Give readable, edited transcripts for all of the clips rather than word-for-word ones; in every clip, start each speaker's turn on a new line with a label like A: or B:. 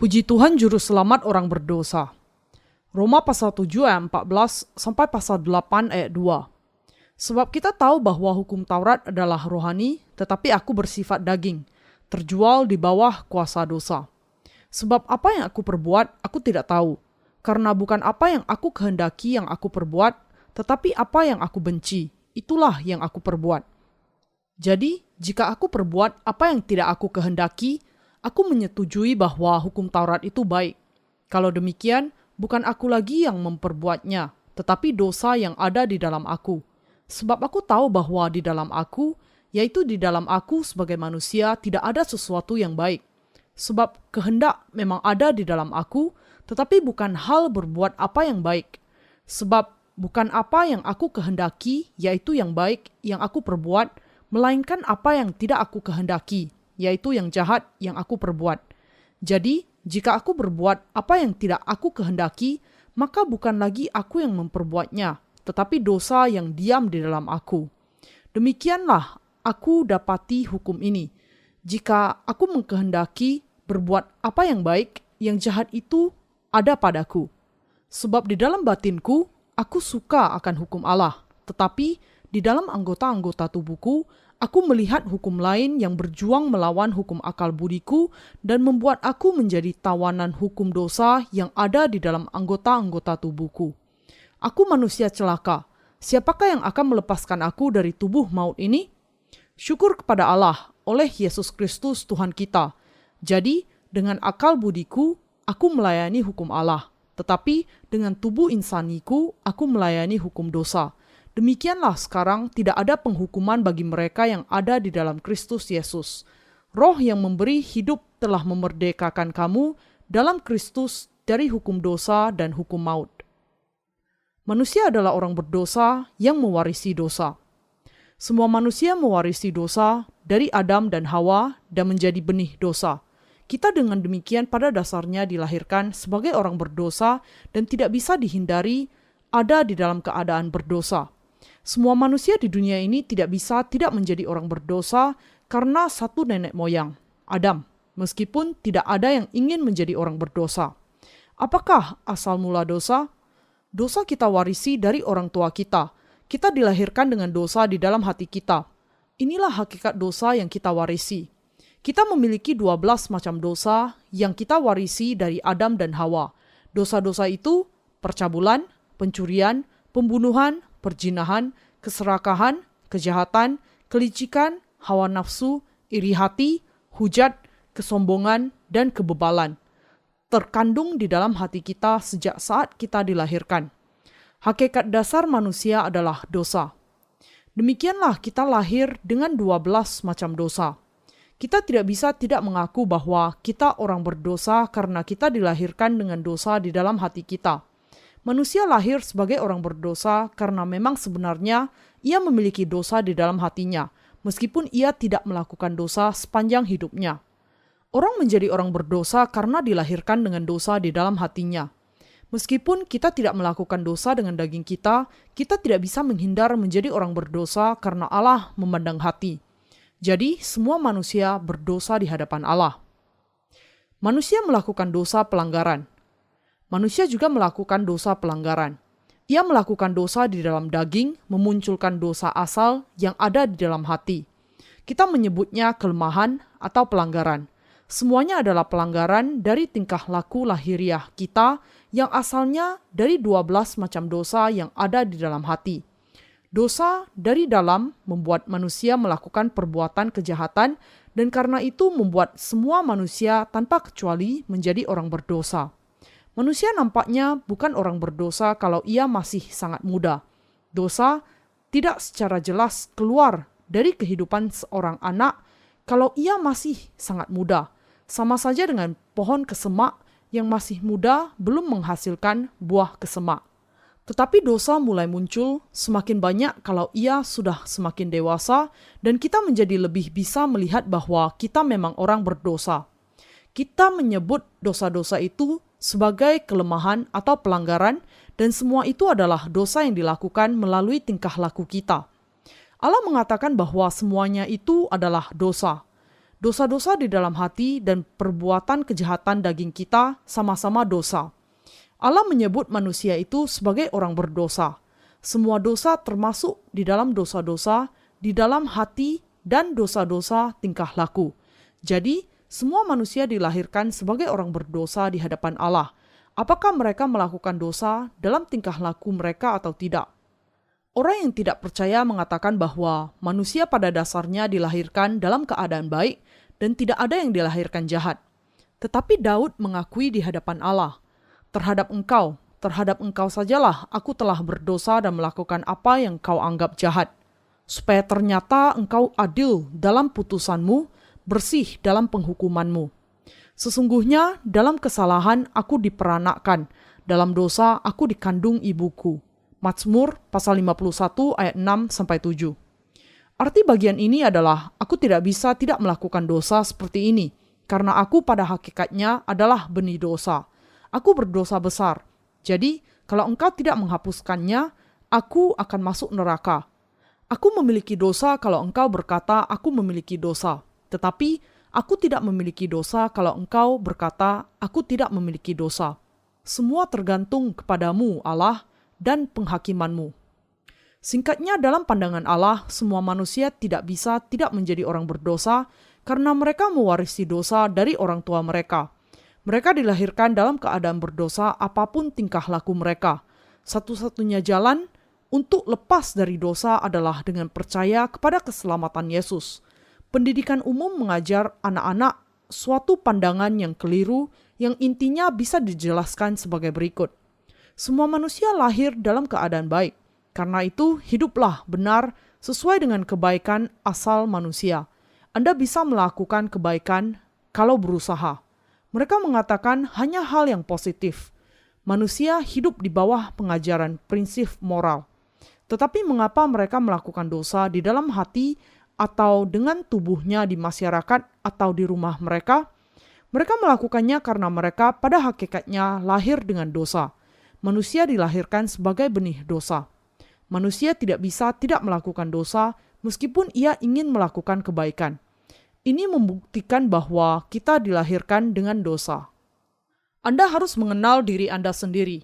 A: Puji Tuhan juru selamat orang berdosa. Roma pasal 7 ayat 14 sampai pasal 8 ayat 2. Sebab kita tahu bahwa hukum Taurat adalah rohani, tetapi aku bersifat daging, terjual di bawah kuasa dosa. Sebab apa yang aku perbuat, aku tidak tahu. Karena bukan apa yang aku kehendaki yang aku perbuat, tetapi apa yang aku benci, itulah yang aku perbuat. Jadi, jika aku perbuat apa yang tidak aku kehendaki, aku menyetujui bahwa hukum Taurat itu baik. Kalau demikian, bukan aku lagi yang memperbuatnya, tetapi dosa yang ada di dalam aku. Sebab aku tahu bahwa di dalam aku, yaitu di dalam aku sebagai manusia, tidak ada sesuatu yang baik. Sebab kehendak memang ada di dalam aku, tetapi bukan hal berbuat apa yang baik. Sebab bukan apa yang aku kehendaki, yaitu yang baik, yang aku perbuat, melainkan apa yang tidak aku kehendaki, yaitu yang jahat yang aku perbuat. Jadi, jika aku berbuat apa yang tidak aku kehendaki, maka bukan lagi aku yang memperbuatnya, tetapi dosa yang diam di dalam aku. Demikianlah aku dapati hukum ini. Jika aku mengkehendaki berbuat apa yang baik, yang jahat itu ada padaku. Sebab di dalam batinku, aku suka akan hukum Allah, tetapi di dalam anggota-anggota tubuhku, aku melihat hukum lain yang berjuang melawan hukum akal budiku dan membuat aku menjadi tawanan hukum dosa yang ada di dalam anggota-anggota tubuhku. Aku manusia celaka. Siapakah yang akan melepaskan aku dari tubuh maut ini? Syukur kepada Allah oleh Yesus Kristus Tuhan kita. Jadi, dengan akal budiku, aku melayani hukum Allah. Tetapi dengan tubuh insaniku, aku melayani hukum dosa. Demikianlah sekarang tidak ada penghukuman bagi mereka yang ada di dalam Kristus Yesus. Roh yang memberi hidup telah memerdekakan kamu dalam Kristus dari hukum dosa dan hukum maut. Manusia adalah orang berdosa yang mewarisi dosa. Semua manusia mewarisi dosa dari Adam dan Hawa dan menjadi benih dosa. Kita dengan demikian pada dasarnya dilahirkan sebagai orang berdosa dan tidak bisa dihindari ada di dalam keadaan berdosa. Semua manusia di dunia ini tidak bisa tidak menjadi orang berdosa karena satu nenek moyang, Adam, meskipun tidak ada yang ingin menjadi orang berdosa. Apakah asal mula dosa? Dosa kita warisi dari orang tua kita. Kita dilahirkan dengan dosa di dalam hati kita. Inilah hakikat dosa yang kita warisi. Kita memiliki 12 macam dosa yang kita warisi dari Adam dan Hawa. Dosa-dosa itu percabulan, pencurian, pembunuhan, perzinahan, keserakahan, kejahatan, kelicikan, hawa nafsu, iri hati, hujat, kesombongan, dan kebebalan. Terkandung di dalam hati kita sejak saat kita dilahirkan. Hakikat dasar manusia adalah dosa. Demikianlah kita lahir dengan 12 macam dosa. Kita tidak bisa tidak mengaku bahwa kita orang berdosa karena kita dilahirkan dengan dosa di dalam hati kita. Manusia lahir sebagai orang berdosa karena memang sebenarnya ia memiliki dosa di dalam hatinya, meskipun ia tidak melakukan dosa sepanjang hidupnya. Orang menjadi orang berdosa karena dilahirkan dengan dosa di dalam hatinya. Meskipun kita tidak melakukan dosa dengan daging kita, kita tidak bisa menghindar menjadi orang berdosa karena Allah memandang hati. Jadi, semua manusia berdosa di hadapan Allah. Manusia melakukan dosa pelanggaran. Manusia juga melakukan dosa pelanggaran. Ia melakukan dosa di dalam daging, memunculkan dosa asal yang ada di dalam hati. Kita menyebutnya kelemahan atau pelanggaran. Semuanya adalah pelanggaran dari tingkah laku lahiriah kita yang asalnya dari 12 macam dosa yang ada di dalam hati. Dosa dari dalam membuat manusia melakukan perbuatan kejahatan dan karena itu membuat semua manusia tanpa kecuali menjadi orang berdosa. Manusia nampaknya bukan orang berdosa kalau ia masih sangat muda. Dosa tidak secara jelas keluar dari kehidupan seorang anak kalau ia masih sangat muda. Sama saja dengan pohon kesemak yang masih muda belum menghasilkan buah kesemak. Tetapi dosa mulai muncul semakin banyak kalau ia sudah semakin dewasa dan kita menjadi lebih bisa melihat bahwa kita memang orang berdosa. Kita menyebut dosa-dosa itu sebagai kelemahan atau pelanggaran dan semua itu adalah dosa yang dilakukan melalui tingkah laku kita. Allah mengatakan bahwa semuanya itu adalah dosa. Dosa-dosa di dalam hati dan perbuatan kejahatan daging kita sama-sama dosa. Allah menyebut manusia itu sebagai orang berdosa. Semua dosa termasuk di dalam dosa-dosa di dalam hati dan dosa-dosa tingkah laku. Jadi, semua manusia dilahirkan sebagai orang berdosa di hadapan Allah. Apakah mereka melakukan dosa dalam tingkah laku mereka atau tidak? Orang yang tidak percaya mengatakan bahwa manusia pada dasarnya dilahirkan dalam keadaan baik dan tidak ada yang dilahirkan jahat. Tetapi Daud mengakui di hadapan Allah, terhadap engkau sajalah aku telah berdosa dan melakukan apa yang kau anggap jahat. Supaya ternyata engkau adil dalam putusanmu, bersih dalam penghukumanmu. Sesungguhnya dalam kesalahan aku diperanakkan, dalam dosa aku dikandung ibuku. Mazmur pasal 51 ayat 6-7. Arti bagian ini adalah aku tidak bisa tidak melakukan dosa seperti ini, karena aku pada hakikatnya adalah benih dosa. Aku berdosa besar. Jadi, kalau engkau tidak menghapuskannya, aku akan masuk neraka. Aku memiliki dosa kalau engkau berkata aku memiliki dosa. Tetapi, aku tidak memiliki dosa kalau engkau berkata aku tidak memiliki dosa. Semua tergantung kepadamu, Allah, dan penghakimanmu. Singkatnya, dalam pandangan Allah, semua manusia tidak bisa tidak menjadi orang berdosa karena mereka mewarisi dosa dari orang tua mereka. Mereka dilahirkan dalam keadaan berdosa apapun tingkah laku mereka. Satu-satunya jalan untuk lepas dari dosa adalah dengan percaya kepada keselamatan Yesus. Pendidikan umum mengajar anak-anak suatu pandangan yang keliru yang intinya bisa dijelaskan sebagai berikut. Semua manusia lahir dalam keadaan baik. Karena itu, hiduplah benar sesuai dengan kebaikan asal manusia. Anda bisa melakukan kebaikan kalau berusaha. Mereka mengatakan hanya hal yang positif. Manusia hidup di bawah pengajaran prinsip moral. Tetapi mengapa mereka melakukan dosa di dalam hati atau dengan tubuhnya di masyarakat atau di rumah mereka? Mereka melakukannya karena mereka pada hakikatnya lahir dengan dosa. Manusia dilahirkan sebagai benih dosa. Manusia tidak bisa tidak melakukan dosa meskipun ia ingin melakukan kebaikan. Ini membuktikan bahwa kita dilahirkan dengan dosa. Anda harus mengenal diri Anda sendiri.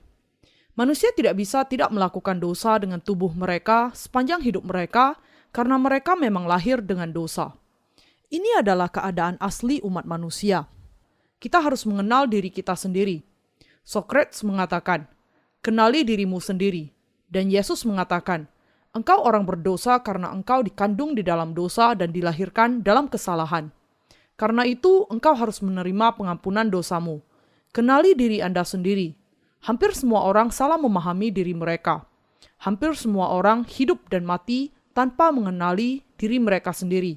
A: Manusia tidak bisa tidak melakukan dosa dengan tubuh mereka sepanjang hidup mereka karena mereka memang lahir dengan dosa. Ini adalah keadaan asli umat manusia. Kita harus mengenal diri kita sendiri. Socrates mengatakan, kenali dirimu sendiri. Dan Yesus mengatakan, engkau orang berdosa karena engkau dikandung di dalam dosa dan dilahirkan dalam kesalahan. Karena itu, engkau harus menerima pengampunan dosamu. Kenali diri Anda sendiri. Hampir semua orang salah memahami diri mereka. Hampir semua orang hidup dan mati tanpa mengenali diri mereka sendiri.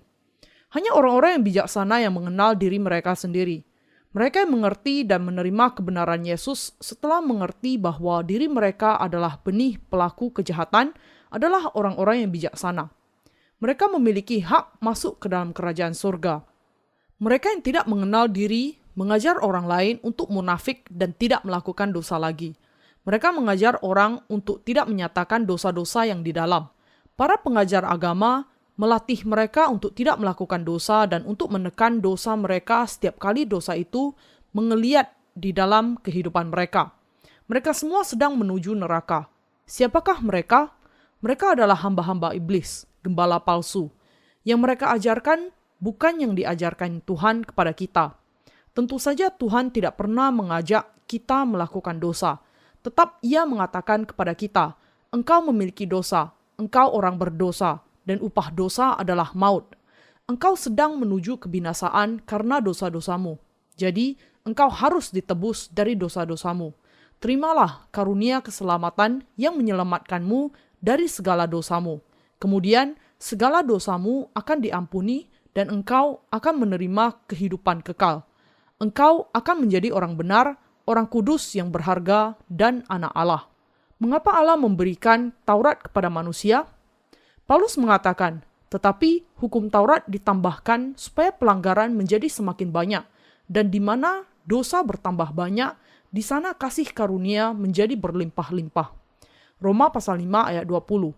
A: Hanya orang-orang yang bijaksana yang mengenal diri mereka sendiri. Mereka yang mengerti dan menerima kebenaran Yesus setelah mengerti bahwa diri mereka adalah benih pelaku kejahatan adalah orang-orang yang bijaksana. Mereka memiliki hak masuk ke dalam kerajaan surga. Mereka yang tidak mengenal diri mengajar orang lain untuk munafik dan tidak melakukan dosa lagi. Mereka mengajar orang untuk tidak menyatakan dosa-dosa yang di dalam. Para pengajar agama melatih mereka untuk tidak melakukan dosa dan untuk menekan dosa mereka setiap kali dosa itu menggeliat di dalam kehidupan mereka. Mereka semua sedang menuju neraka. Siapakah mereka? Mereka adalah hamba-hamba iblis, gembala palsu. Yang mereka ajarkan bukan yang diajarkan Tuhan kepada kita. Tentu saja Tuhan tidak pernah mengajak kita melakukan dosa. Tetap Ia mengatakan kepada kita, engkau memiliki dosa, engkau orang berdosa, dan upah dosa adalah maut. Engkau sedang menuju kebinasaan karena dosa-dosamu. Jadi, engkau harus ditebus dari dosa-dosamu. Terimalah karunia keselamatan yang menyelamatkanmu dari segala dosamu. Kemudian, segala dosamu akan diampuni dan engkau akan menerima kehidupan kekal. Engkau akan menjadi orang benar, orang kudus yang berharga, dan anak Allah. Mengapa Allah memberikan Taurat kepada manusia? Paulus mengatakan, tetapi hukum Taurat ditambahkan supaya pelanggaran menjadi semakin banyak, dan di mana dosa bertambah banyak, di sana kasih karunia menjadi berlimpah-limpah. Roma pasal 5 ayat 20.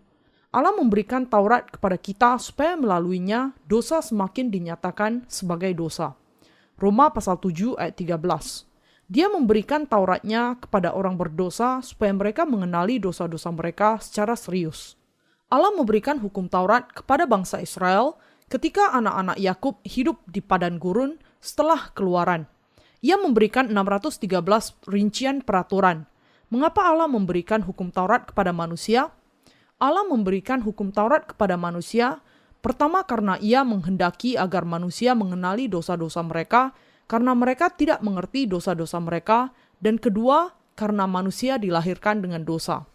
A: Allah memberikan Taurat kepada kita supaya melaluinya dosa semakin dinyatakan sebagai dosa. Roma pasal 7 ayat 13. Dia memberikan Tauratnya kepada orang berdosa supaya mereka mengenali dosa-dosa mereka secara serius. Allah memberikan hukum Taurat kepada bangsa Israel ketika anak-anak Yakub hidup di padang gurun setelah keluaran. Ia memberikan 613 rincian peraturan. Mengapa Allah memberikan hukum Taurat kepada manusia? Allah memberikan hukum Taurat kepada manusia, pertama karena ia menghendaki agar manusia mengenali dosa-dosa mereka, karena mereka tidak mengerti dosa-dosa mereka, dan kedua, karena manusia dilahirkan dengan dosa.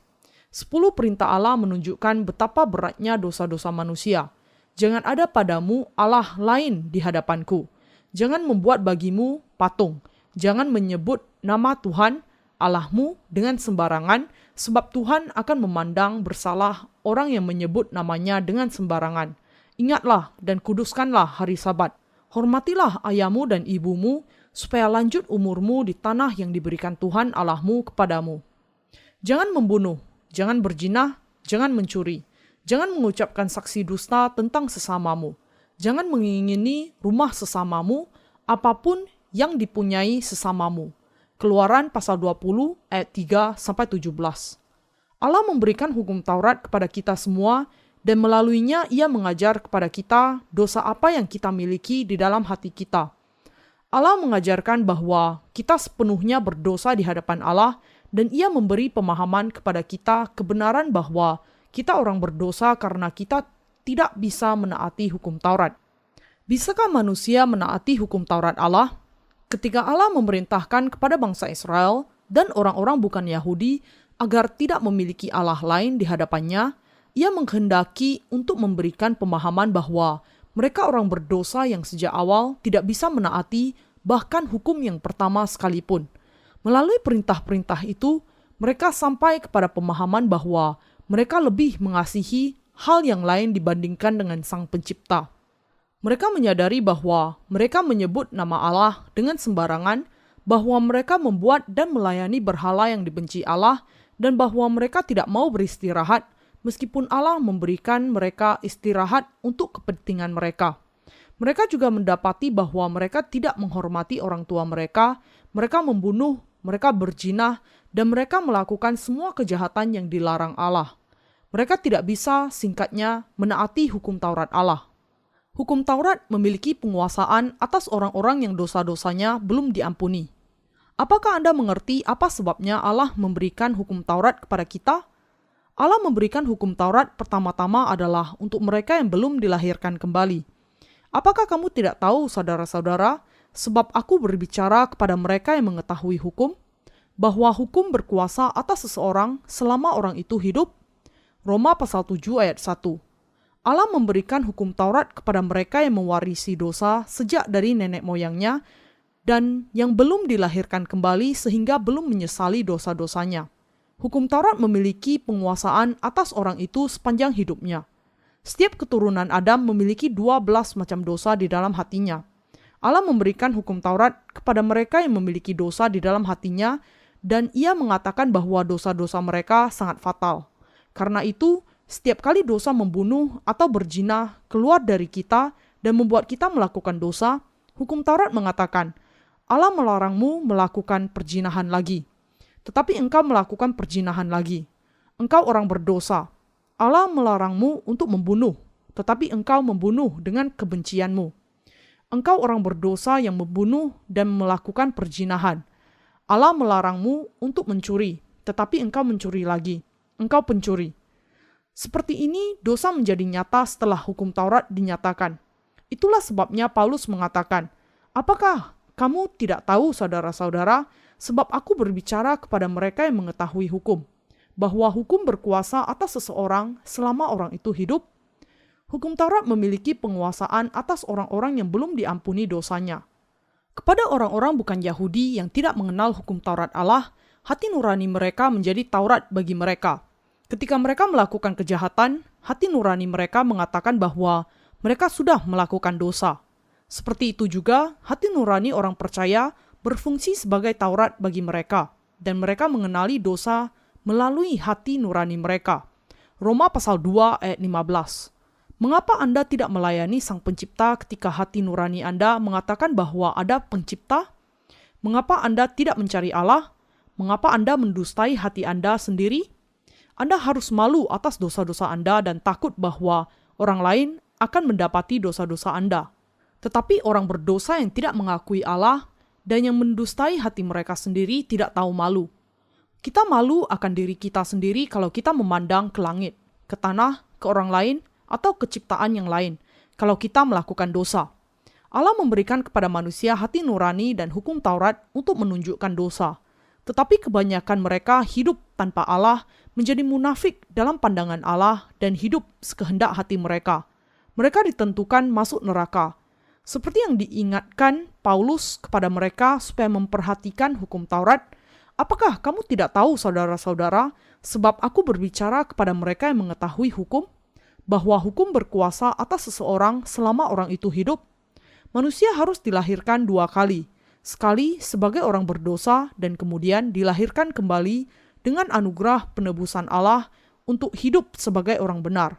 A: 10 perintah Allah menunjukkan betapa beratnya dosa-dosa manusia. Jangan ada padamu Allah lain di hadapanku. Jangan membuat bagimu patung. Jangan menyebut nama Tuhan Allahmu dengan sembarangan, sebab Tuhan akan memandang bersalah orang yang menyebut namanya dengan sembarangan. Ingatlah dan kuduskanlah hari Sabat. Hormatilah ayahmu dan ibumu, supaya lanjut umurmu di tanah yang diberikan Tuhan Allahmu kepadamu. Jangan membunuh, jangan berzina, jangan mencuri. Jangan mengucapkan saksi dusta tentang sesamamu. Jangan mengingini rumah sesamamu, apapun yang dipunyai sesamamu. Keluaran pasal 20 ayat 3-17. Allah memberikan hukum Taurat kepada kita semua dan melaluinya ia mengajar kepada kita dosa apa yang kita miliki di dalam hati kita. Allah mengajarkan bahwa kita sepenuhnya berdosa di hadapan Allah dan ia memberi pemahaman kepada kita kebenaran bahwa kita orang berdosa karena kita tidak bisa menaati hukum Taurat. Bisakah manusia menaati hukum Taurat Allah? Ketika Allah memerintahkan kepada bangsa Israel dan orang-orang bukan Yahudi agar tidak memiliki Allah lain di hadapannya, ia menghendaki untuk memberikan pemahaman bahwa mereka orang berdosa yang sejak awal tidak bisa menaati bahkan hukum yang pertama sekalipun. Melalui perintah-perintah itu, mereka sampai kepada pemahaman bahwa mereka lebih mengasihi hal yang lain dibandingkan dengan Sang Pencipta. Mereka menyadari bahwa mereka menyebut nama Allah dengan sembarangan, bahwa mereka membuat dan melayani berhala yang dibenci Allah, dan bahwa mereka tidak mau beristirahat, meskipun Allah memberikan mereka istirahat untuk kepentingan mereka. Mereka juga mendapati bahwa mereka tidak menghormati orang tua mereka membunuh, mereka berzina, dan mereka melakukan semua kejahatan yang dilarang Allah. Mereka tidak bisa, singkatnya, menaati hukum Taurat Allah. Hukum Taurat memiliki penguasaan atas orang-orang yang dosa-dosanya belum diampuni. Apakah Anda mengerti apa sebabnya Allah memberikan hukum Taurat kepada kita? Allah memberikan hukum Taurat pertama-tama adalah untuk mereka yang belum dilahirkan kembali. Apakah kamu tidak tahu, saudara-saudara, sebab aku berbicara kepada mereka yang mengetahui hukum, bahwa hukum berkuasa atas seseorang selama orang itu hidup? Roma pasal 7 ayat 1. Allah memberikan hukum Taurat kepada mereka yang mewarisi dosa sejak dari nenek moyangnya dan yang belum dilahirkan kembali sehingga belum menyesali dosa-dosanya. Hukum Taurat memiliki penguasaan atas orang itu sepanjang hidupnya. Setiap keturunan Adam memiliki 12 macam dosa di dalam hatinya. Allah memberikan hukum Taurat kepada mereka yang memiliki dosa di dalam hatinya dan ia mengatakan bahwa dosa-dosa mereka sangat fatal. Karena itu, setiap kali dosa membunuh atau berzina keluar dari kita dan membuat kita melakukan dosa, hukum Taurat mengatakan, Allah melarangmu melakukan perzinahan lagi. Tetapi engkau melakukan perzinahan lagi. Engkau orang berdosa. Allah melarangmu untuk membunuh, tetapi engkau membunuh dengan kebencianmu. Engkau orang berdosa yang membunuh dan melakukan perzinahan. Allah melarangmu untuk mencuri, tetapi engkau mencuri lagi. Engkau pencuri. Seperti ini dosa menjadi nyata setelah hukum Taurat dinyatakan. Itulah sebabnya Paulus mengatakan, apakah kamu tidak tahu, saudara-saudara, sebab aku berbicara kepada mereka yang mengetahui hukum, bahwa hukum berkuasa atas seseorang selama orang itu hidup? Hukum Taurat memiliki penguasaan atas orang-orang yang belum diampuni dosanya. Kepada orang-orang bukan Yahudi yang tidak mengenal hukum Taurat Allah, hati nurani mereka menjadi Taurat bagi mereka. Ketika mereka melakukan kejahatan, hati nurani mereka mengatakan bahwa mereka sudah melakukan dosa. Seperti itu juga, hati nurani orang percaya berfungsi sebagai Taurat bagi mereka, dan mereka mengenali dosa melalui hati nurani mereka. Roma pasal 2 ayat 15. Mengapa Anda tidak melayani Sang Pencipta ketika hati nurani Anda mengatakan bahwa ada pencipta? Mengapa Anda tidak mencari Allah? Mengapa Anda mendustai hati Anda sendiri? Anda harus malu atas dosa-dosa Anda dan takut bahwa orang lain akan mendapati dosa-dosa Anda. Tetapi orang berdosa yang tidak mengakui Allah dan yang mendustai hati mereka sendiri tidak tahu malu. Kita malu akan diri kita sendiri kalau kita memandang ke langit, ke tanah, ke orang lain, atau keciptaan yang lain, kalau kita melakukan dosa. Allah memberikan kepada manusia hati nurani dan hukum Taurat untuk menunjukkan dosa. Tetapi kebanyakan mereka hidup tanpa Allah, menjadi munafik dalam pandangan Allah dan hidup sekehendak hati mereka. Mereka ditentukan masuk neraka. Seperti yang diingatkan Paulus kepada mereka supaya memperhatikan hukum Taurat, apakah kamu tidak tahu, saudara-saudara, sebab aku berbicara kepada mereka yang mengetahui hukum, bahwa hukum berkuasa atas seseorang selama orang itu hidup? Manusia harus dilahirkan 2 kali, sekali sebagai orang berdosa dan kemudian dilahirkan kembali dengan anugerah penebusan Allah untuk hidup sebagai orang benar.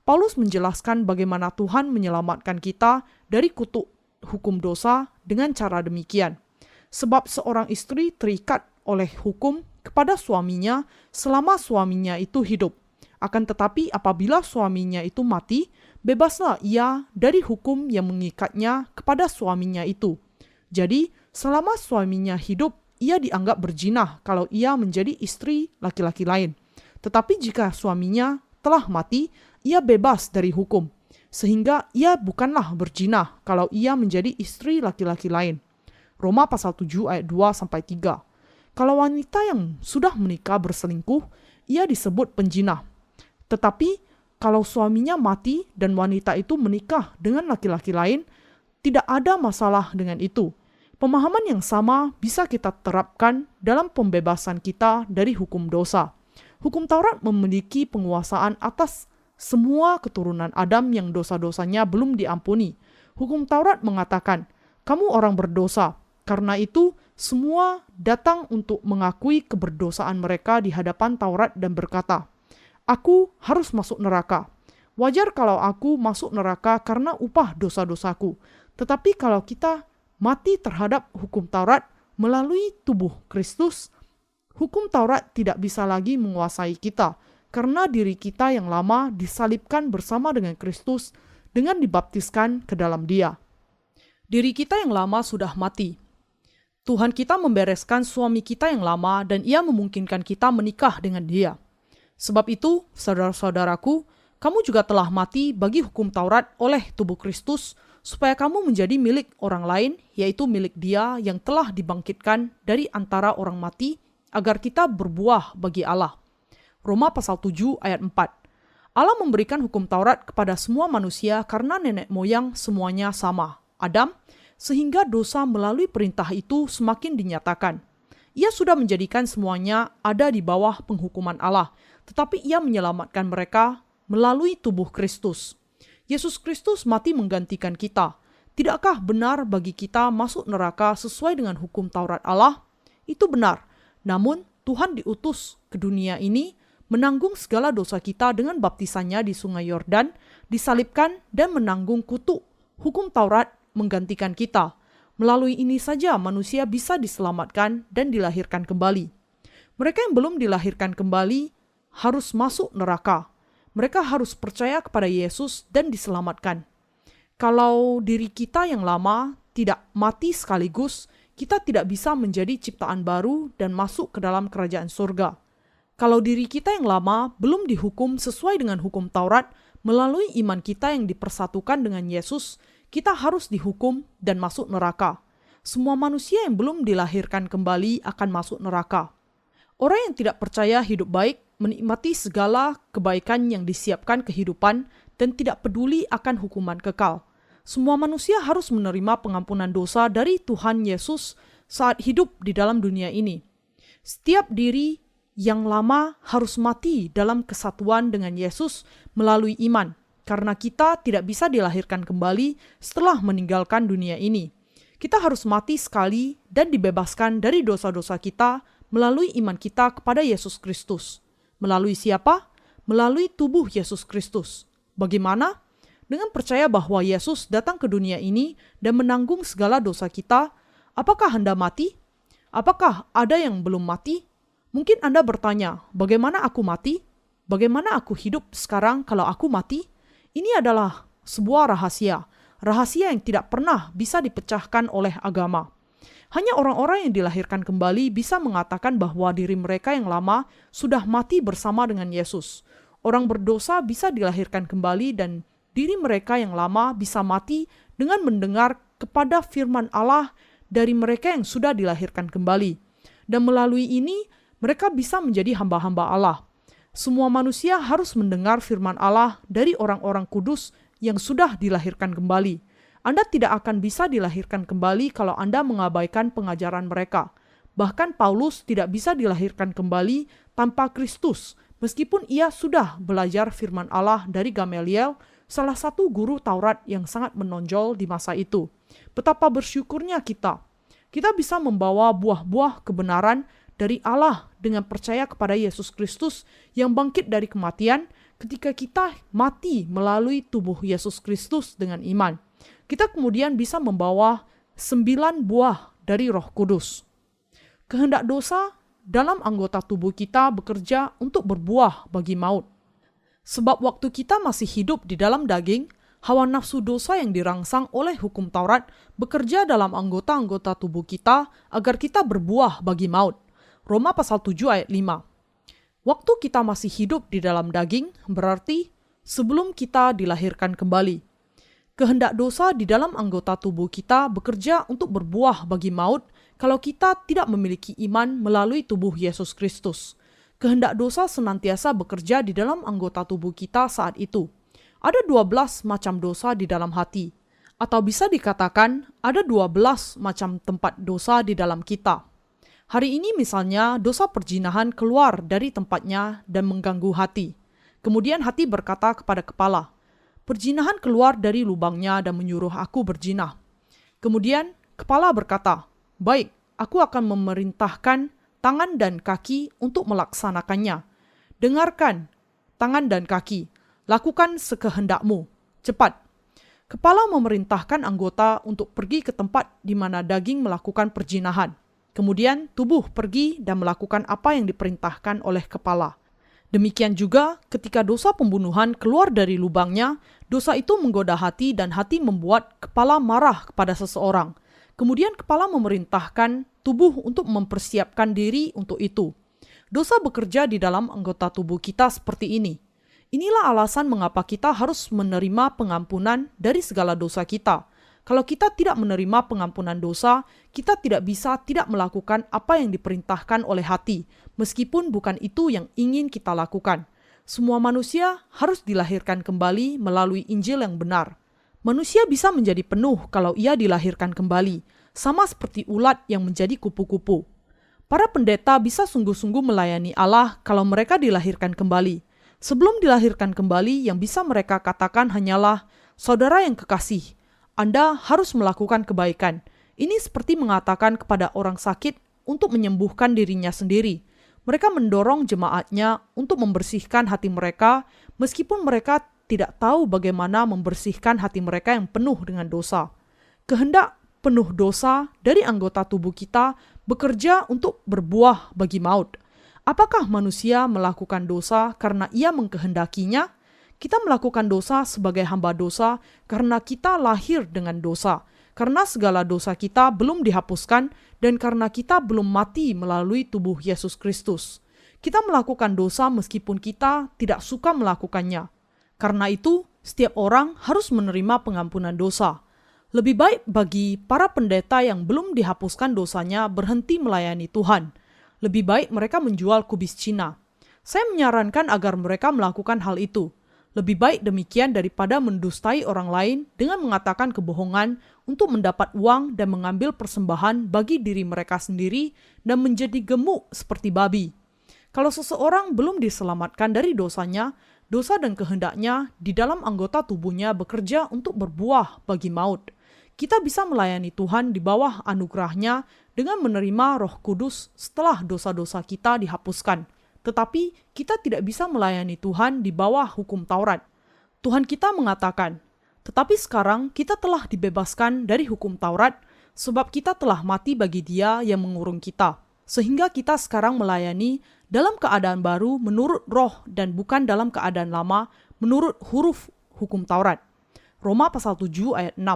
A: Paulus menjelaskan bagaimana Tuhan menyelamatkan kita dari kutuk hukum dosa dengan cara demikian. Sebab seorang istri terikat oleh hukum kepada suaminya selama suaminya itu hidup. Akan tetapi apabila suaminya itu mati, bebaslah ia dari hukum yang mengikatnya kepada suaminya itu. Jadi, selama suaminya hidup, ia dianggap berzina kalau ia menjadi istri laki-laki lain. Tetapi jika suaminya telah mati, ia bebas dari hukum. Sehingga ia bukanlah berzina kalau ia menjadi istri laki-laki lain. Roma pasal 7 ayat 2-3. Kalau wanita yang sudah menikah berselingkuh, ia disebut penjinah. Tetapi kalau suaminya mati dan wanita itu menikah dengan laki-laki lain, tidak ada masalah dengan itu. Pemahaman yang sama bisa kita terapkan dalam pembebasan kita dari hukum dosa. Hukum Taurat memiliki penguasaan atas semua keturunan Adam yang dosa-dosanya belum diampuni. Hukum Taurat mengatakan, kamu orang berdosa. Karena itu, semua datang untuk mengakui keberdosaan mereka di hadapan Taurat dan berkata, aku harus masuk neraka. Wajar kalau aku masuk neraka karena upah dosa-dosaku. Tetapi kalau kita mati terhadap hukum Taurat melalui tubuh Kristus, hukum Taurat tidak bisa lagi menguasai kita, karena diri kita yang lama disalibkan bersama dengan Kristus dengan dibaptiskan ke dalam Dia. Diri kita yang lama sudah mati. Tuhan kita membereskan suami kita yang lama dan Ia memungkinkan kita menikah dengan Dia. Sebab itu, saudara-saudaraku, kamu juga telah mati bagi hukum Taurat oleh tubuh Kristus, supaya kamu menjadi milik orang lain, yaitu milik Dia yang telah dibangkitkan dari antara orang mati, agar kita berbuah bagi Allah. Roma pasal 7 ayat 4. Allah memberikan hukum Taurat kepada semua manusia karena nenek moyang semuanya sama, Adam, sehingga dosa melalui perintah itu semakin dinyatakan. Ia sudah menjadikan semuanya ada di bawah penghukuman Allah, tetapi Ia menyelamatkan mereka melalui tubuh Kristus. Yesus Kristus mati menggantikan kita. Tidakkah benar bagi kita masuk neraka sesuai dengan hukum Taurat Allah? Itu benar. Namun, Tuhan diutus ke dunia ini menanggung segala dosa kita dengan baptisannya di sungai Yordan, disalibkan dan menanggung kutuk hukum Taurat menggantikan kita. Melalui ini saja manusia bisa diselamatkan dan dilahirkan kembali. Mereka yang belum dilahirkan kembali harus masuk neraka. Mereka harus percaya kepada Yesus dan diselamatkan. Kalau diri kita yang lama tidak mati sekaligus, kita tidak bisa menjadi ciptaan baru dan masuk ke dalam kerajaan surga. Kalau diri kita yang lama belum dihukum sesuai dengan hukum Taurat, melalui iman kita yang dipersatukan dengan Yesus, kita harus dihukum dan masuk neraka. Semua manusia yang belum dilahirkan kembali akan masuk neraka. Orang yang tidak percaya hidup baik, menikmati segala kebaikan yang disiapkan kehidupan, dan tidak peduli akan hukuman kekal. Semua manusia harus menerima pengampunan dosa dari Tuhan Yesus saat hidup di dalam dunia ini. Setiap diri yang lama harus mati dalam kesatuan dengan Yesus melalui iman, karena kita tidak bisa dilahirkan kembali setelah meninggalkan dunia ini. Kita harus mati sekali dan dibebaskan dari dosa-dosa kita melalui iman kita kepada Yesus Kristus. Melalui siapa? melalui tubuh Yesus Kristus. Bagaimana? Dengan percaya bahwa Yesus datang ke dunia ini dan menanggung segala dosa kita. Apakah Anda mati? Apakah ada yang belum mati? Mungkin Anda bertanya, bagaimana aku mati? Bagaimana aku hidup sekarang kalau aku mati? Ini adalah sebuah rahasia yang tidak pernah bisa dipecahkan oleh agama. Hanya orang-orang yang dilahirkan kembali bisa mengatakan bahwa diri mereka yang lama sudah mati bersama dengan Yesus. Orang berdosa bisa dilahirkan kembali dan diri mereka yang lama bisa mati dengan mendengar kepada firman Allah dari mereka yang sudah dilahirkan kembali. Dan melalui ini, mereka bisa menjadi hamba-hamba Allah. Semua manusia harus mendengar firman Allah dari orang-orang kudus yang sudah dilahirkan kembali. Anda tidak akan bisa dilahirkan kembali kalau Anda mengabaikan pengajaran mereka. Bahkan Paulus tidak bisa dilahirkan kembali tanpa Kristus, meskipun ia sudah belajar firman Allah dari Gamaliel, salah satu guru Taurat yang sangat menonjol di masa itu. Betapa bersyukurnya kita. Kita bisa membawa buah-buah kebenaran dari Allah dengan percaya kepada Yesus Kristus yang bangkit dari kematian ketika kita mati melalui tubuh Yesus Kristus dengan iman. Kita kemudian bisa membawa 9 buah dari Roh Kudus. Kehendak dosa dalam anggota tubuh kita bekerja untuk berbuah bagi maut. Sebab waktu kita masih hidup di dalam daging, hawa nafsu dosa yang dirangsang oleh hukum Taurat bekerja dalam anggota-anggota tubuh kita agar kita berbuah bagi maut. Roma pasal 7 ayat 5. Waktu kita masih hidup di dalam daging berarti sebelum kita dilahirkan kembali. Kehendak dosa di dalam anggota tubuh kita bekerja untuk berbuah bagi maut kalau kita tidak memiliki iman melalui tubuh Yesus Kristus. Kehendak dosa senantiasa bekerja di dalam anggota tubuh kita saat itu. Ada 12 macam dosa di dalam hati. Atau bisa dikatakan ada 12 macam tempat dosa di dalam kita. Hari ini misalnya dosa perzinahan keluar dari tempatnya dan mengganggu hati. Kemudian hati berkata kepada kepala, perzinahan keluar dari lubangnya dan menyuruh aku berzina. Kemudian kepala berkata, baik, aku akan memerintahkan tangan dan kaki untuk melaksanakannya. Dengarkan, tangan dan kaki, lakukan sekehendakmu, cepat. Kepala memerintahkan anggota untuk pergi ke tempat di mana daging melakukan perzinahan. Kemudian tubuh pergi dan melakukan apa yang diperintahkan oleh kepala. Demikian juga ketika dosa pembunuhan keluar dari lubangnya, dosa itu menggoda hati dan hati membuat kepala marah kepada seseorang. Kemudian kepala memerintahkan tubuh untuk mempersiapkan diri untuk itu. Dosa bekerja di dalam anggota tubuh kita seperti ini. Inilah alasan mengapa kita harus menerima pengampunan dari segala dosa kita. Kalau kita tidak menerima pengampunan dosa, kita tidak bisa tidak melakukan apa yang diperintahkan oleh hati, meskipun bukan itu yang ingin kita lakukan. Semua manusia harus dilahirkan kembali melalui Injil yang benar. Manusia bisa menjadi penuh kalau ia dilahirkan kembali, sama seperti ulat yang menjadi kupu-kupu. Para pendeta bisa sungguh-sungguh melayani Allah kalau mereka dilahirkan kembali. Sebelum dilahirkan kembali, yang bisa mereka katakan hanyalah, saudara yang kekasih, Anda harus melakukan kebaikan. Ini seperti mengatakan kepada orang sakit untuk menyembuhkan dirinya sendiri. Mereka mendorong jemaatnya untuk membersihkan hati mereka, meskipun mereka tidak tahu bagaimana membersihkan hati mereka yang penuh dengan dosa. Kehendak penuh dosa dari anggota tubuh kita bekerja untuk berbuah bagi maut. Apakah manusia melakukan dosa karena ia mengkehendakinya? Kita melakukan dosa sebagai hamba dosa karena kita lahir dengan dosa, karena segala dosa kita belum dihapuskan dan karena kita belum mati melalui tubuh Yesus Kristus. Kita melakukan dosa meskipun kita tidak suka melakukannya. Karena itu, setiap orang harus menerima pengampunan dosa. Lebih baik bagi para pendeta yang belum dihapuskan dosanya berhenti melayani Tuhan. Lebih baik mereka menjual kubis Cina. Saya menyarankan agar mereka melakukan hal itu. Lebih baik demikian daripada mendustai orang lain dengan mengatakan kebohongan untuk mendapat uang dan mengambil persembahan bagi diri mereka sendiri dan menjadi gemuk seperti babi. Kalau seseorang belum diselamatkan dari dosanya, dosa dan kehendaknya di dalam anggota tubuhnya bekerja untuk berbuah bagi maut. Kita bisa melayani Tuhan di bawah anugerahnya dengan menerima Roh Kudus setelah dosa-dosa kita dihapuskan. Tetapi kita tidak bisa melayani Tuhan di bawah hukum Taurat. Tuhan kita mengatakan, tetapi sekarang kita telah dibebaskan dari hukum Taurat sebab kita telah mati bagi Dia yang mengurung kita. Sehingga kita sekarang melayani dalam keadaan baru menurut roh dan bukan dalam keadaan lama menurut huruf hukum Taurat. Roma pasal 7 ayat 6.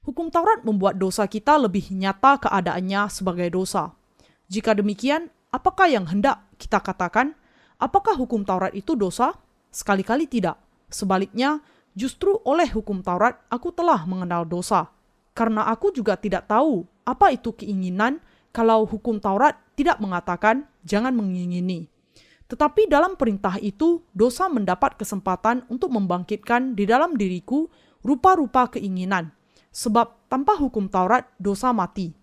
A: Hukum Taurat membuat dosa kita lebih nyata keadaannya sebagai dosa. Jika demikian, apakah yang hendak kita katakan? Apakah hukum Taurat itu dosa? Sekali-kali tidak. Sebaliknya, justru oleh hukum Taurat aku telah mengenal dosa. Karena aku juga tidak tahu apa itu keinginan kalau hukum Taurat tidak mengatakan jangan mengingini. Tetapi dalam perintah itu, dosa mendapat kesempatan untuk membangkitkan di dalam diriku rupa-rupa keinginan. Sebab tanpa hukum Taurat, dosa mati.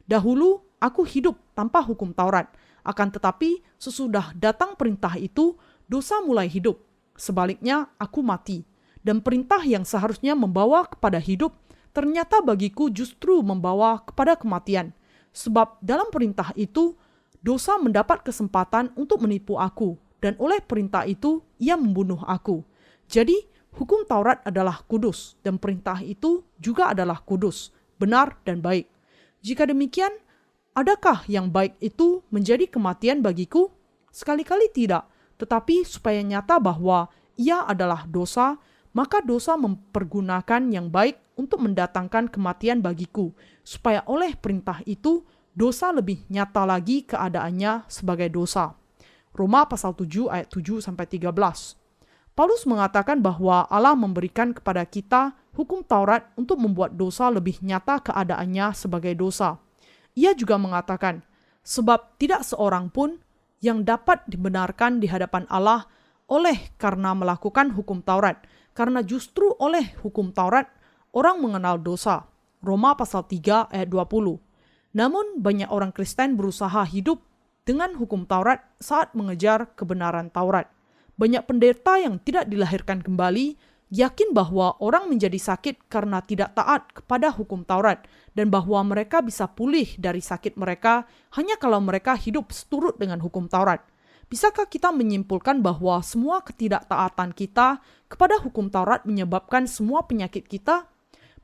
A: Dahulu, aku hidup tanpa hukum Taurat. Akan tetapi, sesudah datang perintah itu, dosa mulai hidup. Sebaliknya, aku mati. Dan perintah yang seharusnya membawa kepada hidup, ternyata bagiku justru membawa kepada kematian. Sebab dalam perintah itu, dosa mendapat kesempatan untuk menipu aku, dan oleh perintah itu, ia membunuh aku. Jadi, hukum Taurat adalah kudus, dan perintah itu juga adalah kudus, benar dan baik. Jika demikian, adakah yang baik itu menjadi kematian bagiku? Sekali-kali tidak, tetapi supaya nyata bahwa ia adalah dosa, maka dosa mempergunakan yang baik untuk mendatangkan kematian bagiku, supaya oleh perintah itu, dosa lebih nyata lagi keadaannya sebagai dosa. Roma pasal 7 ayat 7-13. Paulus mengatakan bahwa Allah memberikan kepada kita hukum Taurat untuk membuat dosa lebih nyata keadaannya sebagai dosa. Ia juga mengatakan, sebab tidak seorang pun yang dapat dibenarkan di hadapan Allah oleh karena melakukan hukum Taurat, karena justru oleh hukum Taurat orang mengenal dosa. Roma pasal 3 ayat 20. Namun banyak orang Kristen berusaha hidup dengan hukum Taurat saat mengejar kebenaran Taurat. Banyak pendeta yang tidak dilahirkan kembali yakin bahwa orang menjadi sakit karena tidak taat kepada hukum Taurat dan bahwa mereka bisa pulih dari sakit mereka hanya kalau mereka hidup seturut dengan hukum Taurat. Bisakah kita menyimpulkan bahwa semua ketidaktaatan kita kepada hukum Taurat menyebabkan semua penyakit kita?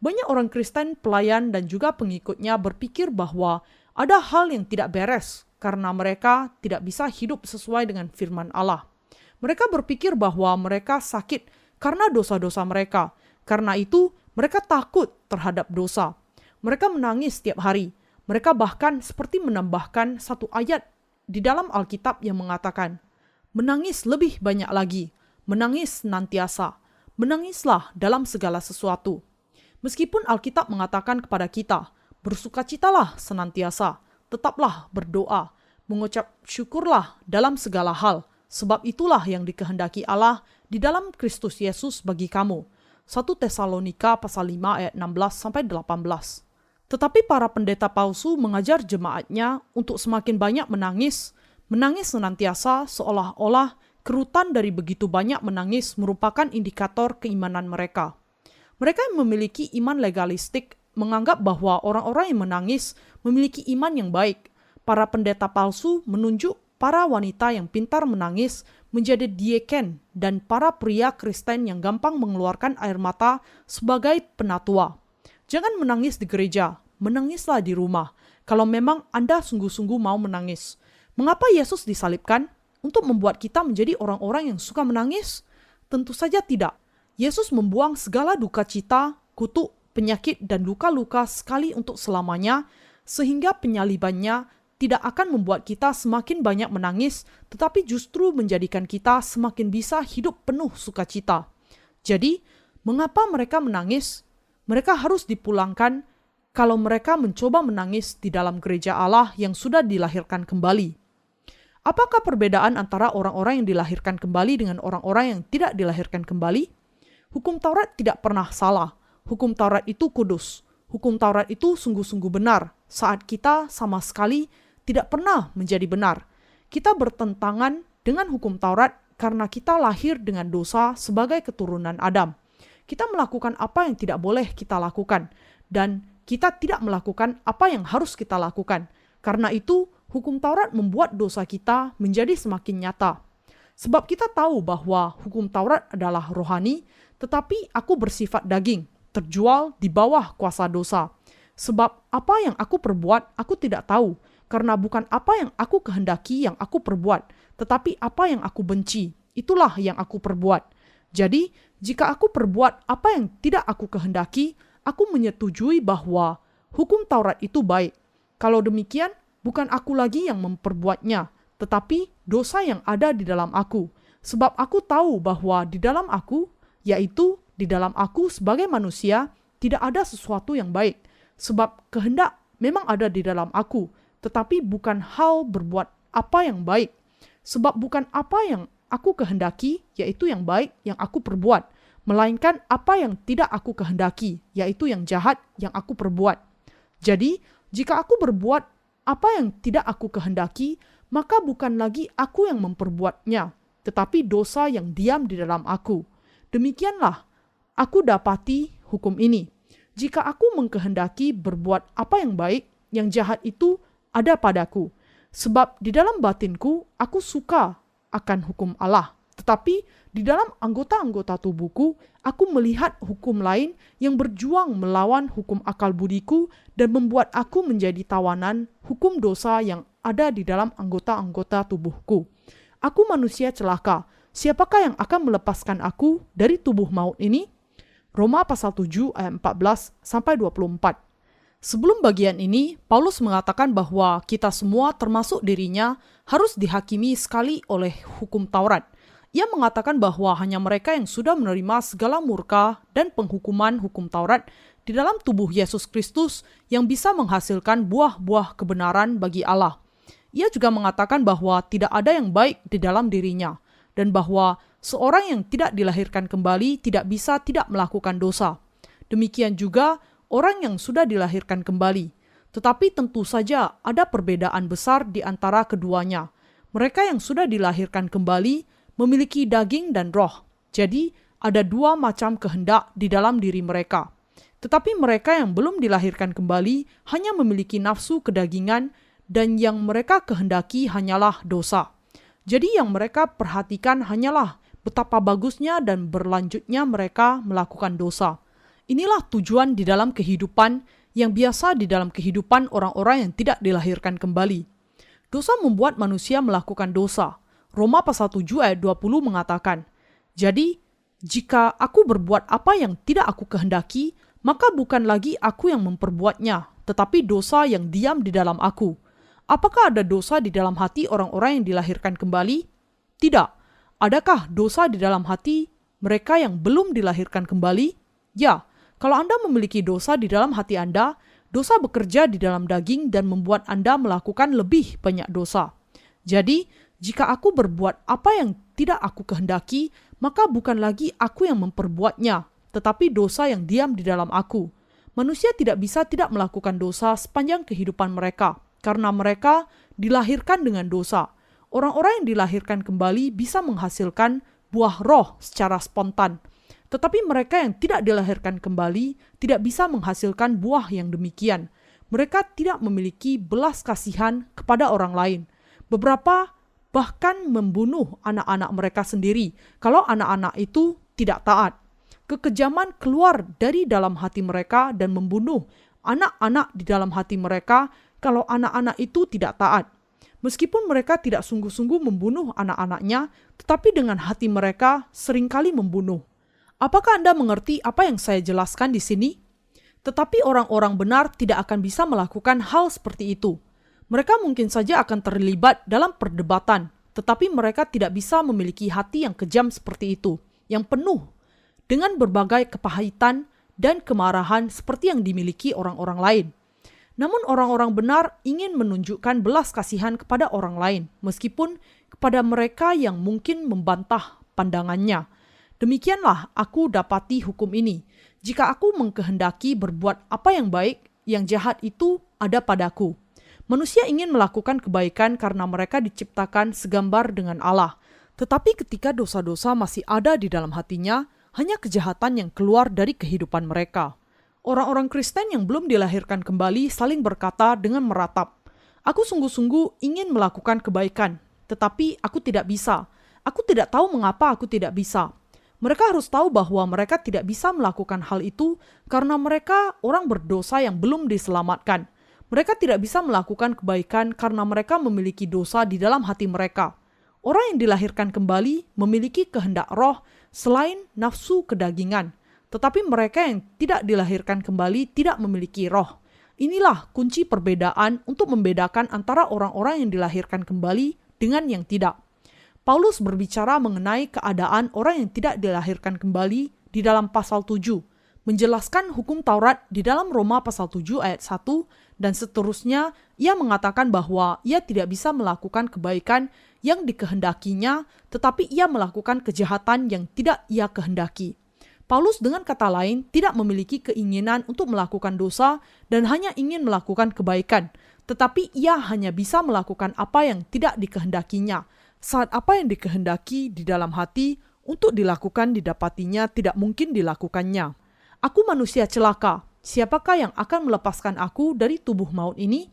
A: Banyak orang Kristen, pelayan, dan juga pengikutnya berpikir bahwa ada hal yang tidak beres karena mereka tidak bisa hidup sesuai dengan firman Allah. Mereka berpikir bahwa mereka sakit karena dosa-dosa mereka. Karena itu, mereka takut terhadap dosa. Mereka menangis setiap hari. Mereka bahkan seperti menambahkan satu ayat di dalam Alkitab yang mengatakan, menangis lebih banyak lagi, menangis senantiasa, menangislah dalam segala sesuatu. Meskipun Alkitab mengatakan kepada kita, bersukacitalah senantiasa, tetaplah berdoa, mengucap syukurlah dalam segala hal, sebab itulah yang dikehendaki Allah di dalam Kristus Yesus bagi kamu. 1 Tesalonika pasal 5 ayat 16-18. Tetapi para pendeta palsu mengajar jemaatnya untuk semakin banyak menangis senantiasa seolah-olah kerutan dari begitu banyak menangis merupakan indikator keimanan mereka. Mereka yang memiliki iman legalistik menganggap bahwa orang-orang yang menangis memiliki iman yang baik. Para pendeta palsu menunjuk para wanita yang pintar menangis menjadi dieken dan para pria Kristen yang gampang mengeluarkan air mata sebagai penatua. Jangan menangis di gereja, menangislah di rumah. Kalau memang Anda sungguh-sungguh mau menangis. Mengapa Yesus disalibkan? Untuk membuat kita menjadi orang-orang yang suka menangis? Tentu saja tidak. Yesus membuang segala duka cita, kutuk, penyakit, dan luka-luka sekali untuk selamanya, sehingga penyalibannya tidak akan membuat kita semakin banyak menangis, tetapi justru menjadikan kita semakin bisa hidup penuh sukacita. Jadi, mengapa mereka menangis? Mereka harus dipulangkan kalau mereka mencoba menangis di dalam gereja Allah yang sudah dilahirkan kembali. Apakah perbedaan antara orang-orang yang dilahirkan kembali dengan orang-orang yang tidak dilahirkan kembali? Hukum Taurat tidak pernah salah. Hukum Taurat itu kudus. Hukum Taurat itu sungguh-sungguh benar saat kita sama sekali tidak pernah menjadi benar. Kita bertentangan dengan hukum Taurat karena kita lahir dengan dosa sebagai keturunan Adam. Kita melakukan apa yang tidak boleh kita lakukan dan kita tidak melakukan apa yang harus kita lakukan. Karena itu, hukum Taurat membuat dosa kita menjadi semakin nyata. Sebab kita tahu bahwa hukum Taurat adalah rohani, tetapi aku bersifat daging, terjual di bawah kuasa dosa. Sebab apa yang aku perbuat, aku tidak tahu, karena bukan apa yang aku kehendaki yang aku perbuat, tetapi apa yang aku benci, itulah yang aku perbuat. Jadi, jika aku perbuat apa yang tidak aku kehendaki, aku menyetujui bahwa hukum Taurat itu baik. Kalau demikian, bukan aku lagi yang memperbuatnya, tetapi dosa yang ada di dalam aku. Sebab aku tahu bahwa di dalam aku, yaitu di dalam aku sebagai manusia, tidak ada sesuatu yang baik. Sebab kehendak memang ada di dalam aku, tetapi bukan hal berbuat apa yang baik. Sebab bukan apa yang aku kehendaki, yaitu yang baik yang aku perbuat, melainkan apa yang tidak aku kehendaki, yaitu yang jahat yang aku perbuat. Jadi, jika aku berbuat apa yang tidak aku kehendaki, maka bukan lagi aku yang memperbuatnya, tetapi dosa yang diam di dalam aku. Demikianlah, aku dapati hukum ini. Jika aku mengkehendaki berbuat apa yang baik, yang jahat itu ada padaku. Sebab di dalam batinku, aku suka akan hukum Allah. Tetapi di dalam anggota-anggota tubuhku, aku melihat hukum lain yang berjuang melawan hukum akal budiku dan membuat aku menjadi tawanan hukum dosa yang ada di dalam anggota-anggota tubuhku. Aku manusia celaka. Siapakah yang akan melepaskan aku dari tubuh maut ini? Roma pasal 7 ayat 14-24. Sebelum bagian ini, Paulus mengatakan bahwa kita semua termasuk dirinya harus dihakimi sekali oleh hukum Taurat. Ia mengatakan bahwa hanya mereka yang sudah menerima segala murka dan penghukuman hukum Taurat di dalam tubuh Yesus Kristus yang bisa menghasilkan buah-buah kebenaran bagi Allah. Ia juga mengatakan bahwa tidak ada yang baik di dalam dirinya, dan bahwa seorang yang tidak dilahirkan kembali tidak bisa tidak melakukan dosa. Demikian juga orang yang sudah dilahirkan kembali. Tetapi tentu saja ada perbedaan besar di antara keduanya. Mereka yang sudah dilahirkan kembali memiliki daging dan roh. Jadi ada dua macam kehendak di dalam diri mereka. Tetapi mereka yang belum dilahirkan kembali hanya memiliki nafsu kedagingan dan yang mereka kehendaki hanyalah dosa. Jadi yang mereka perhatikan hanyalah betapa bagusnya dan berlanjutnya mereka melakukan dosa. Inilah tujuan di dalam kehidupan yang biasa di dalam kehidupan orang-orang yang tidak dilahirkan kembali. Dosa membuat manusia melakukan dosa. Roma pasal 7 ayat 20 mengatakan, "Jadi, jika aku berbuat apa yang tidak aku kehendaki, maka bukan lagi aku yang memperbuatnya, tetapi dosa yang diam di dalam aku." Apakah ada dosa di dalam hati orang-orang yang dilahirkan kembali? Tidak. Adakah dosa di dalam hati mereka yang belum dilahirkan kembali? Ya. Kalau Anda memiliki dosa di dalam hati Anda, dosa bekerja di dalam daging dan membuat Anda melakukan lebih banyak dosa. Jadi, jika aku berbuat apa yang tidak aku kehendaki, maka bukan lagi aku yang memperbuatnya, tetapi dosa yang diam di dalam aku. Manusia tidak bisa tidak melakukan dosa sepanjang kehidupan mereka, karena mereka dilahirkan dengan dosa. Orang-orang yang dilahirkan kembali bisa menghasilkan buah roh secara spontan. Tetapi mereka yang tidak dilahirkan kembali tidak bisa menghasilkan buah yang demikian. Mereka tidak memiliki belas kasihan kepada orang lain. Beberapa bahkan membunuh anak-anak mereka sendiri kalau anak-anak itu tidak taat. Kekejaman keluar dari dalam hati mereka dan membunuh anak-anak di dalam hati mereka kalau anak-anak itu tidak taat. Meskipun mereka tidak sungguh-sungguh membunuh anak-anaknya, tetapi dengan hati mereka seringkali membunuh. Apakah Anda mengerti apa yang saya jelaskan di sini? Tetapi orang-orang benar tidak akan bisa melakukan hal seperti itu. Mereka mungkin saja akan terlibat dalam perdebatan, tetapi mereka tidak bisa memiliki hati yang kejam seperti itu, yang penuh dengan berbagai kepahitan dan kemarahan seperti yang dimiliki orang-orang lain. Namun orang-orang benar ingin menunjukkan belas kasihan kepada orang lain, meskipun kepada mereka yang mungkin membantah pandangannya. Demikianlah aku dapati hukum ini. Jika aku mengkehendaki berbuat apa yang baik, yang jahat itu ada padaku. Manusia ingin melakukan kebaikan karena mereka diciptakan segambar dengan Allah. Tetapi ketika dosa-dosa masih ada di dalam hatinya, hanya kejahatan yang keluar dari kehidupan mereka. Orang-orang Kristen yang belum dilahirkan kembali saling berkata dengan meratap, Aku sungguh-sungguh ingin melakukan kebaikan, tetapi aku tidak bisa. Aku tidak tahu mengapa aku tidak bisa. Mereka harus tahu bahwa mereka tidak bisa melakukan hal itu karena mereka orang berdosa yang belum diselamatkan. Mereka tidak bisa melakukan kebaikan karena mereka memiliki dosa di dalam hati mereka. Orang yang dilahirkan kembali memiliki kehendak roh selain nafsu kedagingan. Tetapi mereka yang tidak dilahirkan kembali tidak memiliki roh. Inilah kunci perbedaan untuk membedakan antara orang-orang yang dilahirkan kembali dengan yang tidak. Paulus berbicara mengenai keadaan orang yang tidak dilahirkan kembali di dalam pasal 7, menjelaskan hukum Taurat di dalam Roma pasal 7 ayat 1, dan seterusnya ia mengatakan bahwa ia tidak bisa melakukan kebaikan yang dikehendakinya, tetapi ia melakukan kejahatan yang tidak ia kehendaki. Paulus dengan kata lain tidak memiliki keinginan untuk melakukan dosa dan hanya ingin melakukan kebaikan, tetapi ia hanya bisa melakukan apa yang tidak dikehendakinya, saat apa yang dikehendaki di dalam hati untuk dilakukan didapatinya tidak mungkin dilakukannya. Aku manusia celaka, siapakah yang akan melepaskan aku dari tubuh maut ini?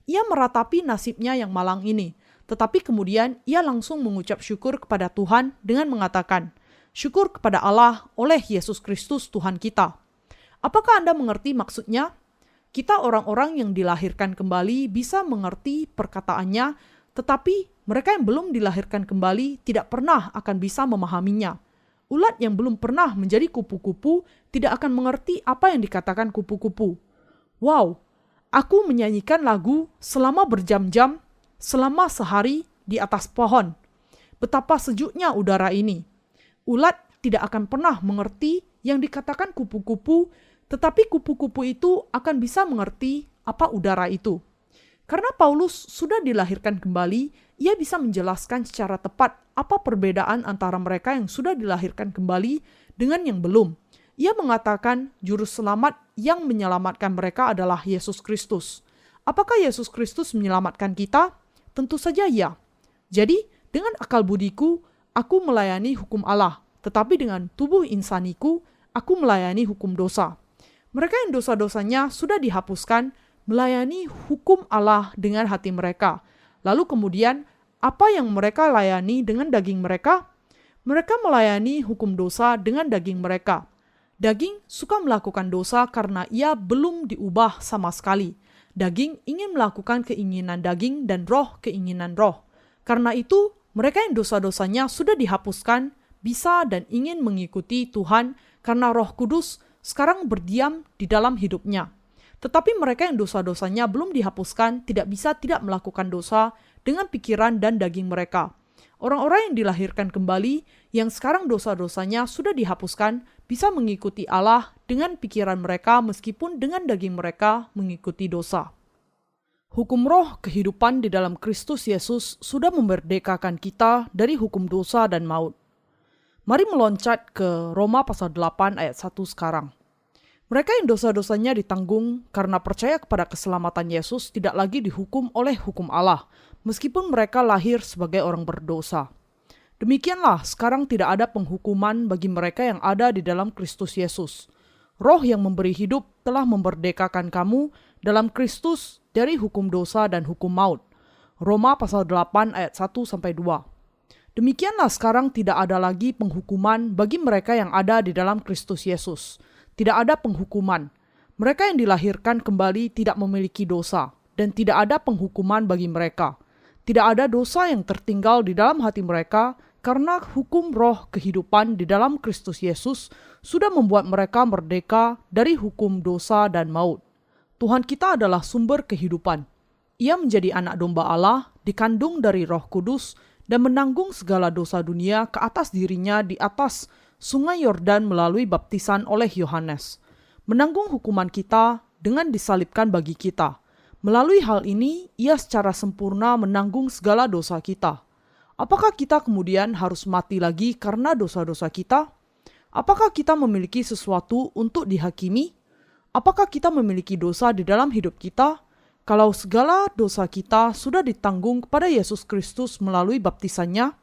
A: Ia meratapi nasibnya yang malang ini, tetapi kemudian ia langsung mengucap syukur kepada Tuhan dengan mengatakan, syukur kepada Allah oleh Yesus Kristus Tuhan kita. Apakah Anda mengerti maksudnya? Kita orang-orang yang dilahirkan kembali bisa mengerti perkataannya, tetapi mereka yang belum dilahirkan kembali tidak pernah akan bisa memahaminya. Ulat yang belum pernah menjadi kupu-kupu tidak akan mengerti apa yang dikatakan kupu-kupu. Wow, aku menyanyikan lagu selama berjam-jam, selama sehari di atas pohon. Betapa sejuknya udara ini. Ulat tidak akan pernah mengerti yang dikatakan kupu-kupu, tetapi kupu-kupu itu akan bisa mengerti apa udara itu. Karena Paulus sudah dilahirkan kembali, ia bisa menjelaskan secara tepat apa perbedaan antara mereka yang sudah dilahirkan kembali dengan yang belum. Ia mengatakan juru selamat yang menyelamatkan mereka adalah Yesus Kristus. Apakah Yesus Kristus menyelamatkan kita? Tentu saja ya. Jadi, dengan akal budiku, aku melayani hukum Allah, tetapi dengan tubuh insaniku, aku melayani hukum dosa. Mereka yang dosa-dosanya sudah dihapuskan, melayani hukum Allah dengan hati mereka. Lalu kemudian, apa yang mereka layani dengan daging mereka? Mereka melayani hukum dosa dengan daging mereka. Daging suka melakukan dosa karena ia belum diubah sama sekali. Daging ingin melakukan keinginan daging dan roh keinginan roh. Karena itu, mereka yang dosa-dosanya sudah dihapuskan, bisa dan ingin mengikuti Tuhan karena Roh Kudus sekarang berdiam di dalam hidupnya. Tetapi mereka yang dosa-dosanya belum dihapuskan tidak bisa tidak melakukan dosa dengan pikiran dan daging mereka. Orang-orang yang dilahirkan kembali, yang sekarang dosa-dosanya sudah dihapuskan, bisa mengikuti Allah dengan pikiran mereka meskipun dengan daging mereka mengikuti dosa. Hukum roh kehidupan di dalam Kristus Yesus sudah memerdekakan kita dari hukum dosa dan maut. Mari meloncat ke Roma pasal 8 ayat 1 sekarang. Mereka yang dosa-dosanya ditanggung karena percaya kepada keselamatan Yesus tidak lagi dihukum oleh hukum Allah, meskipun mereka lahir sebagai orang berdosa. Demikianlah, sekarang tidak ada penghukuman bagi mereka yang ada di dalam Kristus Yesus. Roh yang memberi hidup telah memerdekakan kamu dalam Kristus dari hukum dosa dan hukum maut. Roma pasal 8 ayat 1-2. Demikianlah sekarang tidak ada lagi penghukuman bagi mereka yang ada di dalam Kristus Yesus. Tidak ada penghukuman. Mereka yang dilahirkan kembali tidak memiliki dosa, dan tidak ada penghukuman bagi mereka. Tidak ada dosa yang tertinggal di dalam hati mereka, karena hukum roh kehidupan di dalam Kristus Yesus sudah membuat mereka merdeka dari hukum dosa dan maut. Tuhan kita adalah sumber kehidupan. Ia menjadi anak domba Allah, dikandung dari Roh Kudus, dan menanggung segala dosa dunia ke atas dirinya di atas Sungai Yordan melalui baptisan oleh Yohanes. Menanggung hukuman kita dengan disalibkan bagi kita. Melalui hal ini, ia secara sempurna menanggung segala dosa kita. Apakah kita kemudian harus mati lagi karena dosa-dosa kita? Apakah kita memiliki sesuatu untuk dihakimi? Apakah kita memiliki dosa di dalam hidup kita? Kalau segala dosa kita sudah ditanggung kepada Yesus Kristus melalui baptisannya?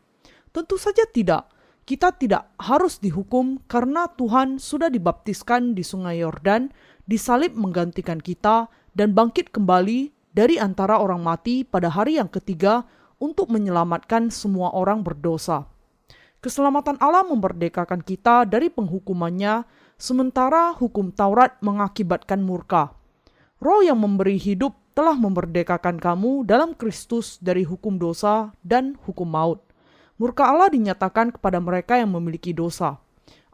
A: Tentu saja tidak. Kita tidak harus dihukum karena Tuhan sudah dibaptiskan di Sungai Yordan, disalib menggantikan kita, dan bangkit kembali dari antara orang mati pada hari yang ketiga untuk menyelamatkan semua orang berdosa. Keselamatan Allah memerdekakan kita dari penghukumannya, sementara hukum Taurat mengakibatkan murka. Roh yang memberi hidup telah memerdekakan kamu dalam Kristus dari hukum dosa dan hukum maut. Murka Allah dinyatakan kepada mereka yang memiliki dosa.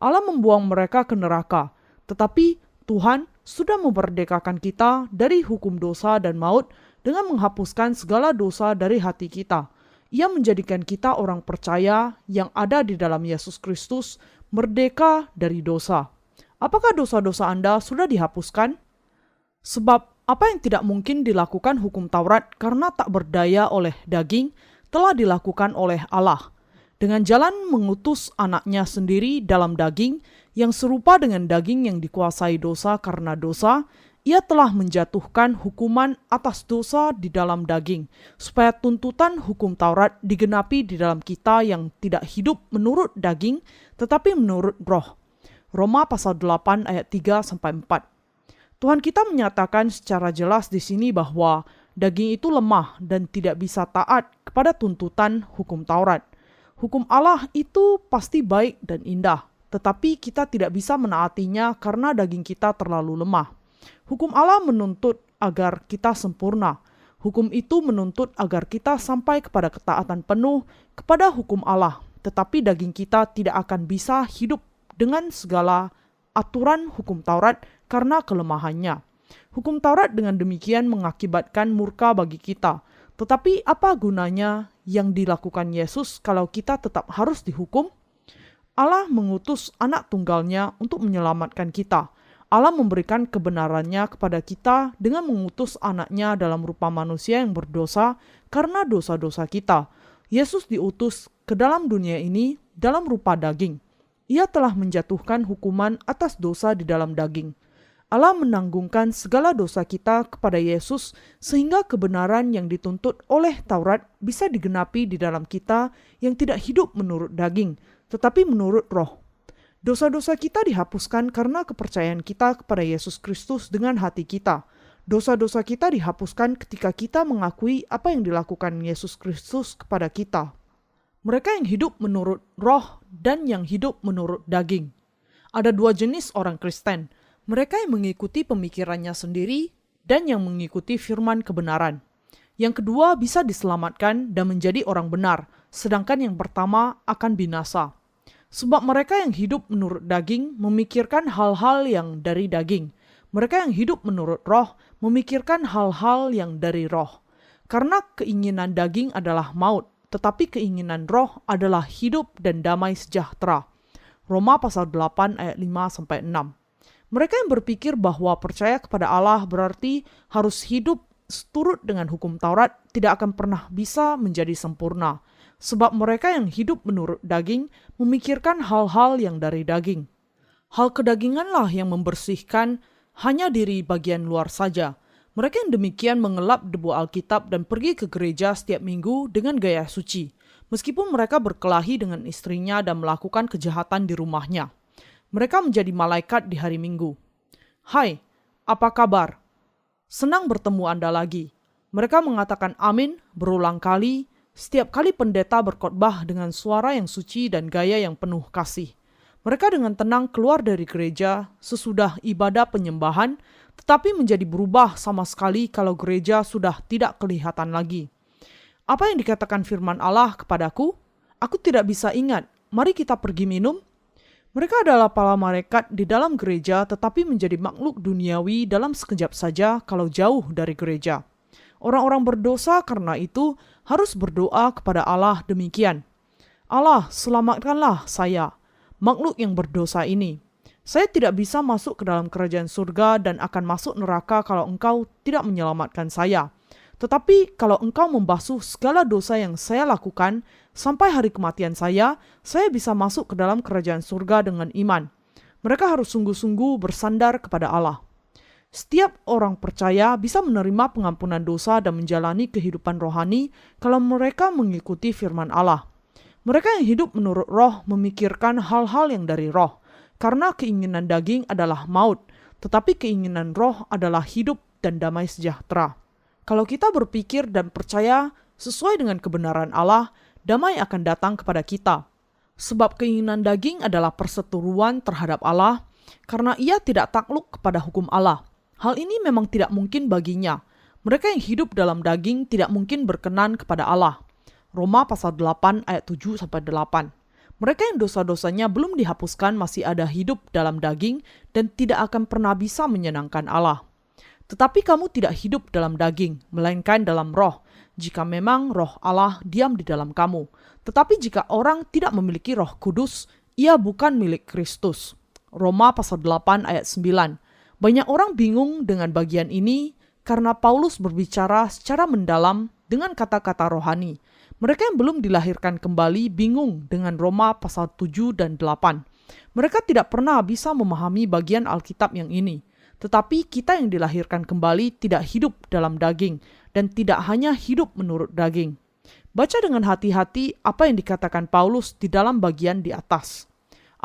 A: Allah membuang mereka ke neraka, tetapi Tuhan sudah memerdekakan kita dari hukum dosa dan maut dengan menghapuskan segala dosa dari hati kita. Ia menjadikan kita orang percaya yang ada di dalam Yesus Kristus merdeka dari dosa. Apakah dosa-dosa Anda sudah dihapuskan? Sebab apa yang tidak mungkin dilakukan hukum Taurat karena tak berdaya oleh daging, telah dilakukan oleh Allah. Dengan jalan mengutus anaknya sendiri dalam daging, yang serupa dengan daging yang dikuasai dosa karena dosa, ia telah menjatuhkan hukuman atas dosa di dalam daging, supaya tuntutan hukum Taurat digenapi di dalam kita yang tidak hidup menurut daging, tetapi menurut roh. Roma pasal 8 ayat 3-4. Tuhan kita menyatakan secara jelas di sini bahwa daging itu lemah dan tidak bisa taat kepada tuntutan hukum Taurat. Hukum Allah itu pasti baik dan indah, tetapi kita tidak bisa menaatinya karena daging kita terlalu lemah. Hukum Allah menuntut agar kita sempurna. Hukum itu menuntut agar kita sampai kepada ketaatan penuh kepada hukum Allah, tetapi daging kita tidak akan bisa hidup dengan segala aturan hukum Taurat karena kelemahannya. Hukum Taurat dengan demikian mengakibatkan murka bagi kita. Tetapi apa gunanya yang dilakukan Yesus kalau kita tetap harus dihukum? Allah mengutus anak tunggalnya untuk menyelamatkan kita. Allah memberikan kebenarannya kepada kita dengan mengutus anaknya dalam rupa manusia yang berdosa karena dosa-dosa kita. Yesus diutus ke dalam dunia ini dalam rupa daging. Ia telah menjatuhkan hukuman atas dosa di dalam daging. Allah menanggungkan segala dosa kita kepada Yesus sehingga kebenaran yang dituntut oleh Taurat bisa digenapi di dalam kita yang tidak hidup menurut daging, tetapi menurut roh. Dosa-dosa kita dihapuskan karena kepercayaan kita kepada Yesus Kristus dengan hati kita. Dosa-dosa kita dihapuskan ketika kita mengakui apa yang dilakukan Yesus Kristus kepada kita. Mereka yang hidup menurut roh dan yang hidup menurut daging. Ada dua jenis orang Kristen. Mereka yang mengikuti pemikirannya sendiri dan yang mengikuti firman kebenaran. Yang kedua bisa diselamatkan dan menjadi orang benar, sedangkan yang pertama akan binasa. Sebab mereka yang hidup menurut daging memikirkan hal-hal yang dari daging. Mereka yang hidup menurut roh memikirkan hal-hal yang dari roh. Karena keinginan daging adalah maut, tetapi keinginan roh adalah hidup dan damai sejahtera. Roma pasal 8 ayat 5-6. Mereka yang berpikir bahwa percaya kepada Allah berarti harus hidup seturut dengan hukum Taurat tidak akan pernah bisa menjadi sempurna. Sebab mereka yang hidup menurut daging memikirkan hal-hal yang dari daging. Hal kedaginganlah yang membersihkan hanya diri bagian luar saja. Mereka yang demikian mengelap debu Alkitab dan pergi ke gereja setiap minggu dengan gaya suci. Meskipun mereka berkelahi dengan istrinya dan melakukan kejahatan di rumahnya. Mereka menjadi malaikat di hari Minggu. Hai, apa kabar? Senang bertemu Anda lagi. Mereka mengatakan amin berulang kali, setiap kali pendeta berkhotbah dengan suara yang suci dan gaya yang penuh kasih. Mereka dengan tenang keluar dari gereja sesudah ibadah penyembahan, tetapi menjadi berubah sama sekali kalau gereja sudah tidak kelihatan lagi. Apa yang dikatakan firman Allah kepadaku? Aku tidak bisa ingat. Mari kita pergi minum. Mereka adalah para malaikat di dalam gereja tetapi menjadi makhluk duniawi dalam sekejap saja kalau jauh dari gereja. Orang-orang berdosa karena itu harus berdoa kepada Allah demikian. Allah, selamatkanlah saya, makhluk yang berdosa ini. Saya tidak bisa masuk ke dalam kerajaan surga dan akan masuk neraka kalau engkau tidak menyelamatkan saya. Tetapi kalau engkau membasuh segala dosa yang saya lakukan, sampai hari kematian saya bisa masuk ke dalam kerajaan surga dengan iman. Mereka harus sungguh-sungguh bersandar kepada Allah. Setiap orang percaya bisa menerima pengampunan dosa dan menjalani kehidupan rohani kalau mereka mengikuti firman Allah. Mereka yang hidup menurut roh memikirkan hal-hal yang dari roh, karena keinginan daging adalah maut, tetapi keinginan roh adalah hidup dan damai sejahtera. Kalau kita berpikir dan percaya sesuai dengan kebenaran Allah, damai akan datang kepada kita. Sebab keinginan daging adalah perseteruan terhadap Allah, karena ia tidak takluk kepada hukum Allah. Hal ini memang tidak mungkin baginya. Mereka yang hidup dalam daging tidak mungkin berkenan kepada Allah. Roma pasal 8 ayat 7-8. Mereka yang dosa-dosanya belum dihapuskan masih ada hidup dalam daging dan tidak akan pernah bisa menyenangkan Allah. Tetapi kamu tidak hidup dalam daging, melainkan dalam roh, jika memang roh Allah diam di dalam kamu. Tetapi jika orang tidak memiliki Roh Kudus, ia bukan milik Kristus. Roma pasal 8 ayat 9. Banyak orang bingung dengan bagian ini karena Paulus berbicara secara mendalam dengan kata-kata rohani. Mereka yang belum dilahirkan kembali bingung dengan Roma pasal 7 dan 8. Mereka tidak pernah bisa memahami bagian Alkitab yang ini. Tetapi kita yang dilahirkan kembali tidak hidup dalam daging dan tidak hanya hidup menurut daging. Baca dengan hati-hati apa yang dikatakan Paulus di dalam bagian di atas.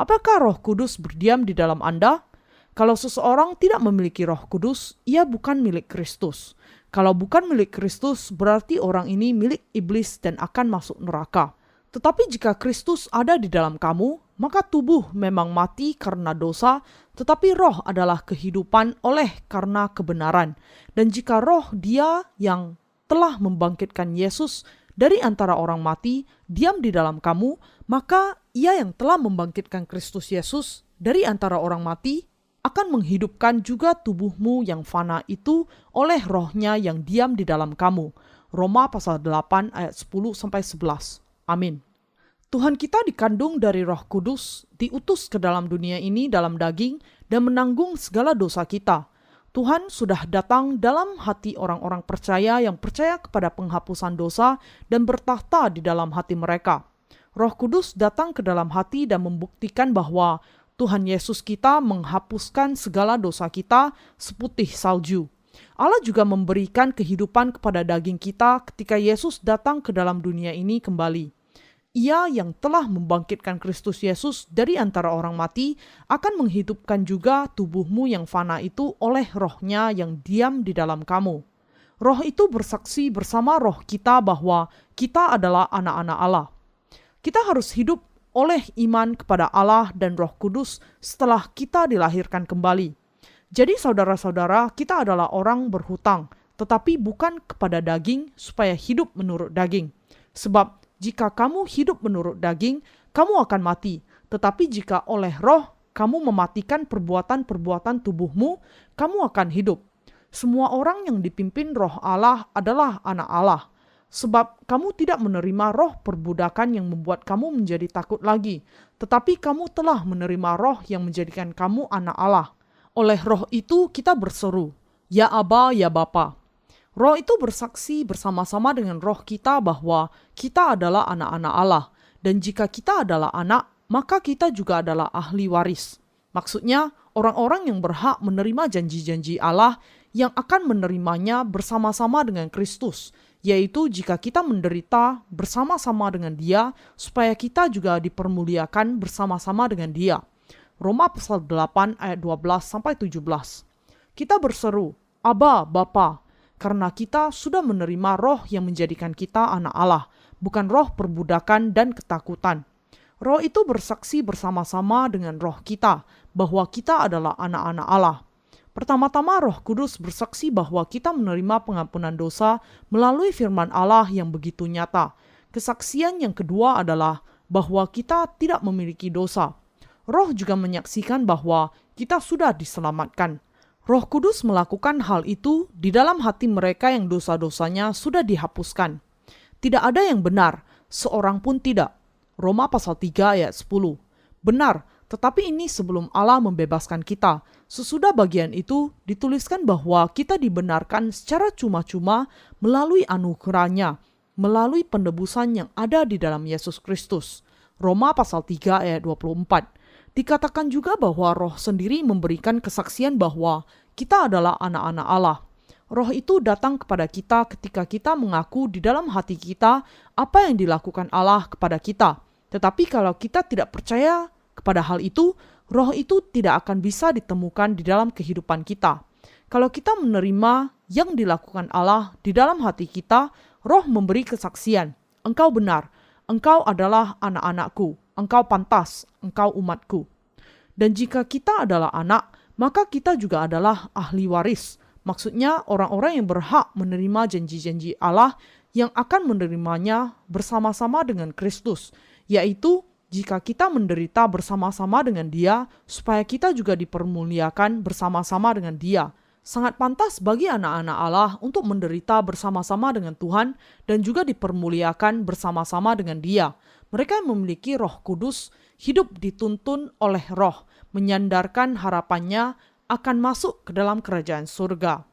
A: Apakah Roh Kudus berdiam di dalam Anda? Kalau seseorang tidak memiliki Roh Kudus, ia bukan milik Kristus. Kalau bukan milik Kristus, berarti orang ini milik iblis dan akan masuk neraka. Tetapi jika Kristus ada di dalam kamu, maka tubuh memang mati karena dosa, tetapi roh adalah kehidupan oleh karena kebenaran. Dan jika roh Dia yang telah membangkitkan Yesus dari antara orang mati diam di dalam kamu, maka Ia yang telah membangkitkan Kristus Yesus dari antara orang mati akan menghidupkan juga tubuhmu yang fana itu oleh rohnya yang diam di dalam kamu. Roma pasal 8 ayat 10-11. Amin. Tuhan kita dikandung dari Roh Kudus, diutus ke dalam dunia ini dalam daging dan menanggung segala dosa kita. Tuhan sudah datang dalam hati orang-orang percaya yang percaya kepada penghapusan dosa dan bertahta di dalam hati mereka. Roh Kudus datang ke dalam hati dan membuktikan bahwa Tuhan Yesus kita menghapuskan segala dosa kita seputih salju. Allah juga memberikan kehidupan kepada daging kita ketika Yesus datang ke dalam dunia ini kembali. Ia yang telah membangkitkan Kristus Yesus dari antara orang mati akan menghidupkan juga tubuhmu yang fana itu oleh rohnya yang diam di dalam kamu. Roh itu bersaksi bersama roh kita bahwa kita adalah anak-anak Allah. Kita harus hidup oleh iman kepada Allah dan Roh Kudus setelah kita dilahirkan kembali. Jadi saudara-saudara, kita adalah orang berhutang, tetapi bukan kepada daging supaya hidup menurut daging. Sebab jika kamu hidup menurut daging, kamu akan mati. Tetapi jika oleh roh, kamu mematikan perbuatan-perbuatan tubuhmu, kamu akan hidup. Semua orang yang dipimpin roh Allah adalah anak Allah. Sebab kamu tidak menerima roh perbudakan yang membuat kamu menjadi takut lagi. Tetapi kamu telah menerima roh yang menjadikan kamu anak Allah. Oleh roh itu kita berseru, Ya Aba, Ya Bapa. Roh itu bersaksi bersama-sama dengan roh kita bahwa kita adalah anak-anak Allah. Dan jika kita adalah anak, maka kita juga adalah ahli waris. Maksudnya, orang-orang yang berhak menerima janji-janji Allah yang akan menerimanya bersama-sama dengan Kristus, yaitu jika kita menderita bersama-sama dengan Dia, supaya kita juga dipermuliakan bersama-sama dengan Dia. Roma pasal 8 ayat 12-17. Kita berseru, Aba, Bapa, karena kita sudah menerima roh yang menjadikan kita anak Allah, bukan roh perbudakan dan ketakutan. Roh itu bersaksi bersama-sama dengan roh kita bahwa kita adalah anak-anak Allah. Pertama-tama Roh Kudus bersaksi bahwa kita menerima pengampunan dosa melalui firman Allah yang begitu nyata. Kesaksian yang kedua adalah bahwa kita tidak memiliki dosa. Roh juga menyaksikan bahwa kita sudah diselamatkan. Roh Kudus melakukan hal itu di dalam hati mereka yang dosa-dosanya sudah dihapuskan. Tidak ada yang benar, seorang pun tidak. Roma pasal 3 ayat 10. Benar, tetapi ini sebelum Allah membebaskan kita. Sesudah bagian itu dituliskan bahwa kita dibenarkan secara cuma-cuma melalui anugerahnya, melalui penebusan yang ada di dalam Yesus Kristus. Roma pasal 3 ayat 24. Dikatakan juga bahwa Roh sendiri memberikan kesaksian bahwa kita adalah anak-anak Allah. Roh itu datang kepada kita ketika kita mengaku di dalam hati kita apa yang dilakukan Allah kepada kita. Tetapi kalau kita tidak percaya kepada hal itu, Roh itu tidak akan bisa ditemukan di dalam kehidupan kita. Kalau kita menerima yang dilakukan Allah di dalam hati kita, Roh memberi kesaksian, engkau benar, engkau adalah anak-anakku, engkau pantas, engkau umatku. Dan jika kita adalah anak, maka kita juga adalah ahli waris. Maksudnya orang-orang yang berhak menerima janji-janji Allah yang akan menerimanya bersama-sama dengan Kristus, yaitu jika kita menderita bersama-sama dengan Dia, supaya kita juga dipermuliakan bersama-sama dengan Dia. Sangat pantas bagi anak-anak Allah untuk menderita bersama-sama dengan Tuhan dan juga dipermuliakan bersama-sama dengan Dia. Mereka yang memiliki Roh Kudus hidup dituntun oleh Roh, menyandarkan harapannya akan masuk ke dalam kerajaan surga.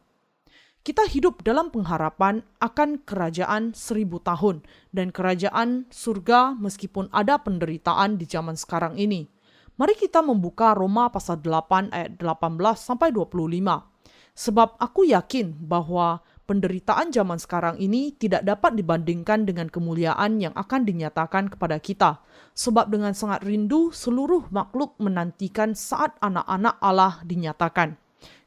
A: Kita hidup dalam pengharapan akan kerajaan 1000 tahun dan kerajaan surga meskipun ada penderitaan di zaman sekarang ini. Mari kita membuka Roma pasal 8 ayat 18 sampai 25. Sebab aku yakin bahwa penderitaan zaman sekarang ini tidak dapat dibandingkan dengan kemuliaan yang akan dinyatakan kepada kita. Sebab dengan sangat rindu seluruh makhluk menantikan saat anak-anak Allah dinyatakan.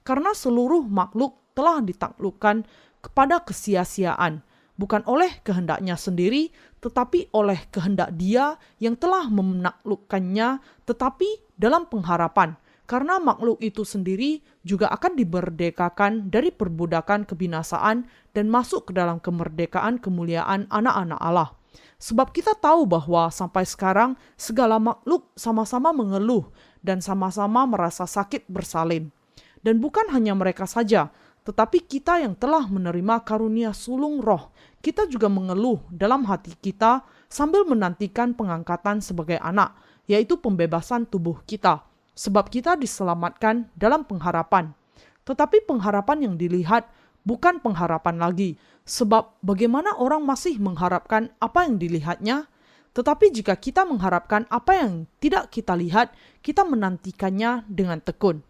A: Karena seluruh makhluk telah ditaklukkan kepada kesia-siaan, bukan oleh kehendaknya sendiri, tetapi oleh kehendak Dia yang telah menaklukkannya, tetapi dalam pengharapan. Karena makhluk itu sendiri juga akan dimerdekakan dari perbudakan kebinasaan dan masuk ke dalam kemerdekaan kemuliaan anak-anak Allah. Sebab kita tahu bahwa sampai sekarang segala makhluk sama-sama mengeluh dan sama-sama merasa sakit bersalin. Dan bukan hanya mereka saja, tetapi kita yang telah menerima karunia sulung roh, kita juga mengeluh dalam hati kita sambil menantikan pengangkatan sebagai anak, yaitu pembebasan tubuh kita. Sebab kita diselamatkan dalam pengharapan. Tetapi pengharapan yang dilihat bukan pengharapan lagi. Sebab bagaimana orang masih mengharapkan apa yang dilihatnya? Tetapi jika kita mengharapkan apa yang tidak kita lihat, kita menantikannya dengan tekun.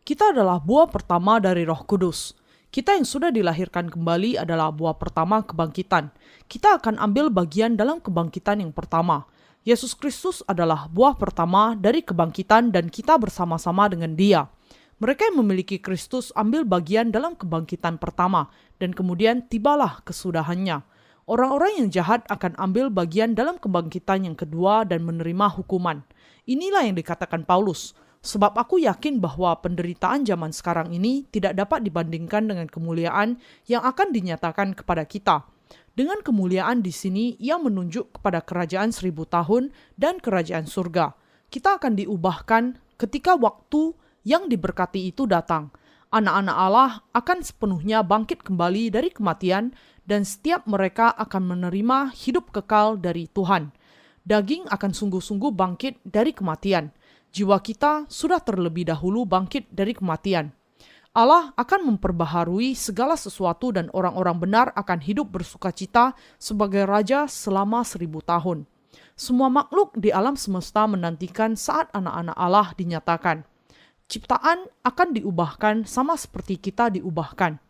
A: Kita adalah buah pertama dari Roh Kudus. Kita yang sudah dilahirkan kembali adalah buah pertama kebangkitan. Kita akan ambil bagian dalam kebangkitan yang pertama. Yesus Kristus adalah buah pertama dari kebangkitan dan kita bersama-sama dengan Dia. Mereka yang memiliki Kristus ambil bagian dalam kebangkitan pertama dan kemudian tibalah kesudahannya. Orang-orang yang jahat akan ambil bagian dalam kebangkitan yang kedua dan menerima hukuman. Inilah yang dikatakan Paulus. Sebab aku yakin bahwa penderitaan zaman sekarang ini tidak dapat dibandingkan dengan kemuliaan yang akan dinyatakan kepada kita. Dengan kemuliaan di sini, ia menunjuk kepada kerajaan 1000 tahun dan kerajaan surga. Kita akan diubahkan ketika waktu yang diberkati itu datang. Anak-anak Allah akan sepenuhnya bangkit kembali dari kematian dan setiap mereka akan menerima hidup kekal dari Tuhan. Daging akan sungguh-sungguh bangkit dari kematian. Jiwa kita sudah terlebih dahulu bangkit dari kematian. Allah akan memperbaharui segala sesuatu dan orang-orang benar akan hidup bersukacita sebagai Raja selama 1000 tahun. Semua makhluk di alam semesta menantikan saat anak-anak Allah dinyatakan. Ciptaan akan diubahkan sama seperti kita diubahkan.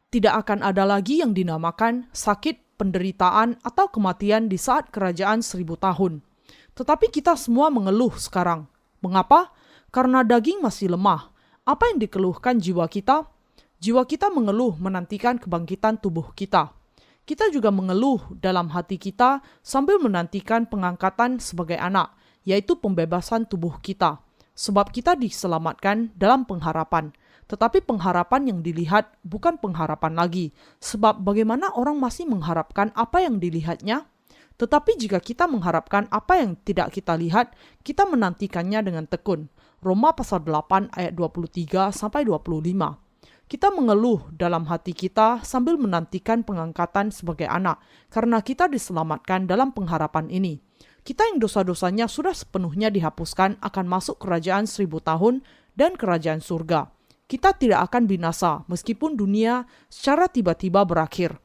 A: Tidak akan ada lagi yang dinamakan sakit, penderitaan, atau kematian di saat kerajaan 1000 tahun. Tetapi kita semua mengeluh sekarang. Mengapa? Karena daging masih lemah. Apa yang dikeluhkan jiwa kita? Jiwa kita mengeluh menantikan kebangkitan tubuh kita. Kita juga mengeluh dalam hati kita sambil menantikan pengangkatan sebagai anak, yaitu pembebasan tubuh kita. Sebab kita diselamatkan dalam pengharapan. Tetapi pengharapan yang dilihat bukan pengharapan lagi. Sebab bagaimana orang masih mengharapkan apa yang dilihatnya? Tetapi jika kita mengharapkan apa yang tidak kita lihat, kita menantikannya dengan tekun. Roma pasal 8 ayat 23 sampai 25. Kita mengeluh dalam hati kita sambil menantikan pengangkatan sebagai anak karena kita diselamatkan dalam pengharapan ini. Kita yang dosa-dosanya sudah sepenuhnya dihapuskan akan masuk kerajaan 1000 tahun dan kerajaan surga. Kita tidak akan binasa meskipun dunia secara tiba-tiba berakhir.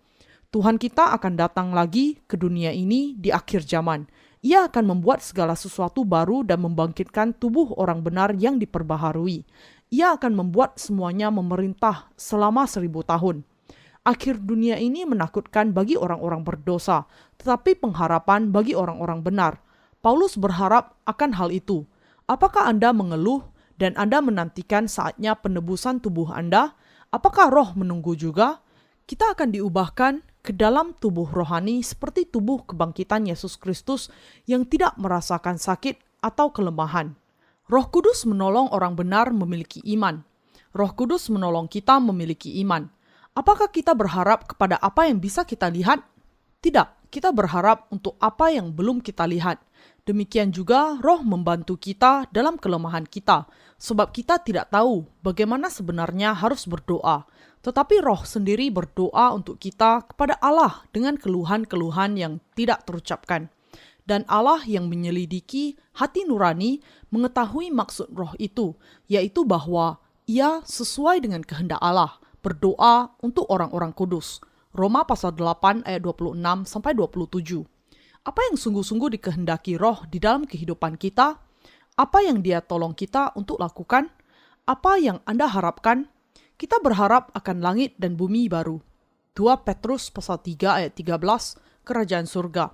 A: Tuhan kita akan datang lagi ke dunia ini di akhir zaman. Ia akan membuat segala sesuatu baru dan membangkitkan tubuh orang benar yang diperbaharui. Ia akan membuat semuanya memerintah selama 1000 tahun. Akhir dunia ini menakutkan bagi orang-orang berdosa, tetapi pengharapan bagi orang-orang benar. Paulus berharap akan hal itu. Apakah Anda mengeluh dan Anda menantikan saatnya penebusan tubuh Anda? Apakah roh menunggu juga? kita akan diubahkan ke dalam tubuh rohani seperti tubuh kebangkitan Yesus Kristus yang tidak merasakan sakit atau kelemahan. Roh Kudus menolong orang benar memiliki iman. Roh Kudus menolong kita memiliki iman. Apakah kita berharap kepada apa yang bisa kita lihat? Tidak, kita berharap untuk apa yang belum kita lihat. Demikian juga Roh membantu kita dalam kelemahan kita, sebab kita tidak tahu bagaimana sebenarnya harus berdoa. Tetapi Roh sendiri berdoa untuk kita kepada Allah dengan keluhan-keluhan yang tidak terucapkan. Dan Allah yang menyelidiki hati nurani mengetahui maksud Roh itu, yaitu bahwa Ia sesuai dengan kehendak Allah, berdoa untuk orang-orang kudus. Roma pasal 8 ayat 26-27. Apa yang sungguh-sungguh dikehendaki Roh di dalam kehidupan kita? Apa yang Dia tolong kita untuk lakukan? Apa yang Anda harapkan? Kita berharap akan langit dan bumi baru. 2 Petrus pasal 3 ayat 13, kerajaan surga.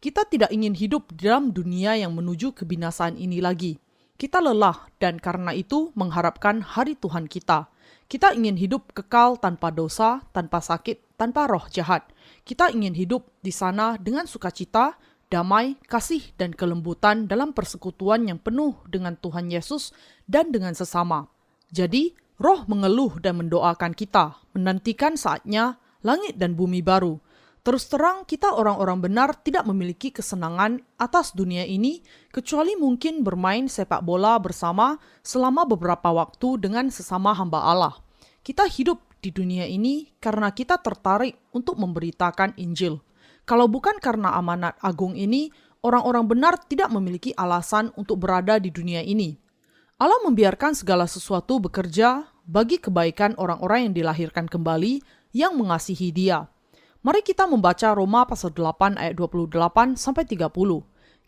A: Kita tidak ingin hidup di dalam dunia yang menuju kebinasaan ini lagi. Kita lelah dan karena itu mengharapkan hari Tuhan kita. Kita ingin hidup kekal tanpa dosa, tanpa sakit, tanpa roh jahat. Kita ingin hidup di sana dengan sukacita, damai, kasih, dan kelembutan dalam persekutuan yang penuh dengan Tuhan Yesus dan dengan sesama. Jadi, Roh mengeluh dan mendoakan kita, menantikan saatnya langit dan bumi baru. Terus terang, kita orang-orang benar tidak memiliki kesenangan atas dunia ini, kecuali mungkin bermain sepak bola bersama selama beberapa waktu dengan sesama hamba Allah. Kita hidup di dunia ini karena kita tertarik untuk memberitakan Injil. Kalau bukan karena amanat agung ini, orang-orang benar tidak memiliki alasan untuk berada di dunia ini. Allah membiarkan segala sesuatu bekerja bagi kebaikan orang-orang yang dilahirkan kembali yang mengasihi Dia. Mari kita membaca Roma pasal 8 ayat 28-30.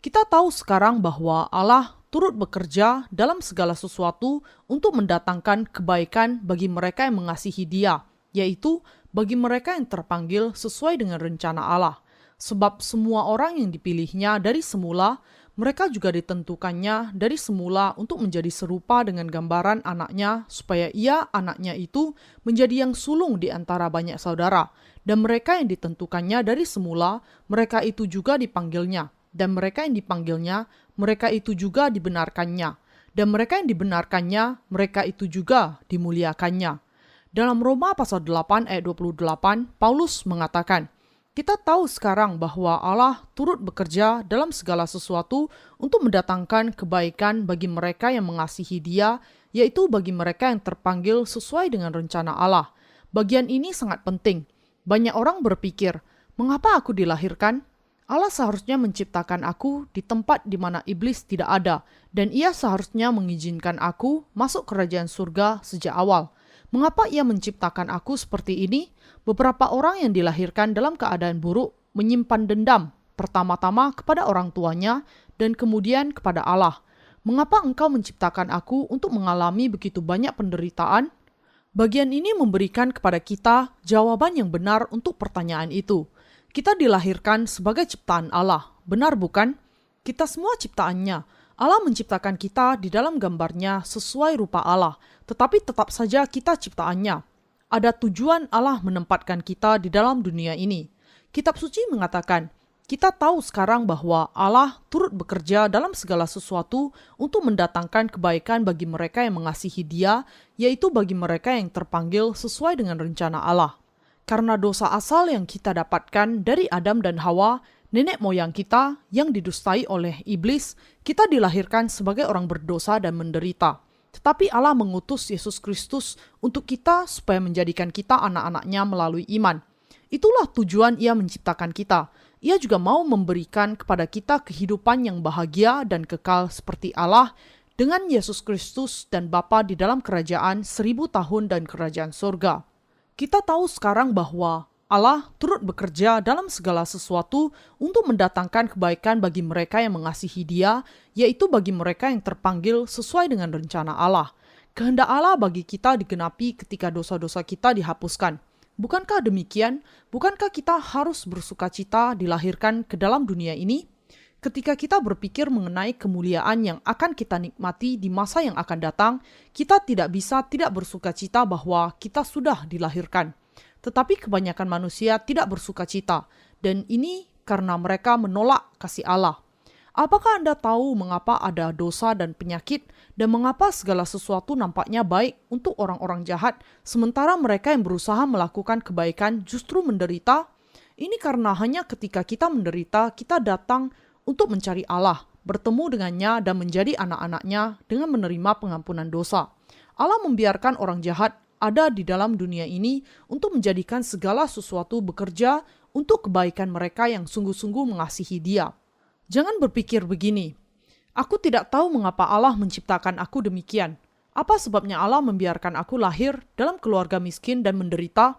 A: Kita tahu sekarang bahwa Allah turut bekerja dalam segala sesuatu untuk mendatangkan kebaikan bagi mereka yang mengasihi Dia, yaitu bagi mereka yang terpanggil sesuai dengan rencana Allah. Sebab semua orang yang dipilihnya dari semula, mereka juga ditentukannya dari semula untuk menjadi serupa dengan gambaran anaknya, supaya ia, anaknya itu, menjadi yang sulung di antara banyak saudara. Dan mereka yang ditentukannya dari semula, mereka itu juga dipanggilnya. Dan mereka yang dipanggilnya, mereka itu juga dibenarkannya. Dan mereka yang dibenarkannya, mereka itu juga dimuliakannya. Dalam Roma pasal 8 ayat 28, Paulus mengatakan, kita tahu sekarang bahwa Allah turut bekerja dalam segala sesuatu untuk mendatangkan kebaikan bagi mereka yang mengasihi Dia, yaitu bagi mereka yang terpanggil sesuai dengan rencana Allah. Bagian ini sangat penting. Banyak orang berpikir, mengapa aku dilahirkan? Allah seharusnya menciptakan aku di tempat di mana iblis tidak ada, dan Ia seharusnya mengizinkan aku masuk kerajaan surga sejak awal. Mengapa Ia menciptakan aku seperti ini? Beberapa orang yang dilahirkan dalam keadaan buruk menyimpan dendam, pertama-tama kepada orang tuanya dan kemudian kepada Allah. Mengapa Engkau menciptakan aku untuk mengalami begitu banyak penderitaan? Bagian ini memberikan kepada kita jawaban yang benar untuk pertanyaan itu. Kita dilahirkan sebagai ciptaan Allah, benar bukan? Kita semua ciptaannya. Allah menciptakan kita di dalam gambarnya sesuai rupa Allah, tetapi tetap saja kita ciptaannya. Ada tujuan Allah menempatkan kita di dalam dunia ini. Kitab suci mengatakan, kita tahu sekarang bahwa Allah turut bekerja dalam segala sesuatu untuk mendatangkan kebaikan bagi mereka yang mengasihi Dia, yaitu bagi mereka yang terpanggil sesuai dengan rencana Allah. Karena dosa asal yang kita dapatkan dari Adam dan Hawa, nenek moyang kita yang didustai oleh iblis, kita dilahirkan sebagai orang berdosa dan menderita. Tetapi Allah mengutus Yesus Kristus untuk kita supaya menjadikan kita anak-anaknya melalui iman. Itulah tujuan Ia menciptakan kita. Ia juga mau memberikan kepada kita kehidupan yang bahagia dan kekal seperti Allah dengan Yesus Kristus dan Bapa di dalam kerajaan 1000 tahun dan kerajaan surga. Kita tahu sekarang bahwa Allah turut bekerja dalam segala sesuatu untuk mendatangkan kebaikan bagi mereka yang mengasihi Dia, yaitu bagi mereka yang terpanggil sesuai dengan rencana Allah. Kehendak Allah bagi kita digenapi ketika dosa-dosa kita dihapuskan. Bukankah demikian? Bukankah kita harus bersukacita dilahirkan ke dalam dunia ini? Ketika kita berpikir mengenai kemuliaan yang akan kita nikmati di masa yang akan datang, kita tidak bisa tidak bersukacita bahwa kita sudah dilahirkan. Tetapi kebanyakan manusia tidak bersuka cita, dan ini karena mereka menolak kasih Allah. Apakah Anda tahu mengapa ada dosa dan penyakit, dan mengapa segala sesuatu nampaknya baik untuk orang-orang jahat, sementara mereka yang berusaha melakukan kebaikan justru menderita? Ini karena hanya ketika kita menderita, kita datang untuk mencari Allah, bertemu dengannya dan menjadi anak-anaknya dengan menerima pengampunan dosa. Allah membiarkan orang jahat ada di dalam dunia ini untuk menjadikan segala sesuatu bekerja untuk kebaikan mereka yang sungguh-sungguh mengasihi Dia. Jangan berpikir begini, aku tidak tahu mengapa Allah menciptakan aku demikian. Apa sebabnya Allah membiarkan aku lahir dalam keluarga miskin dan menderita?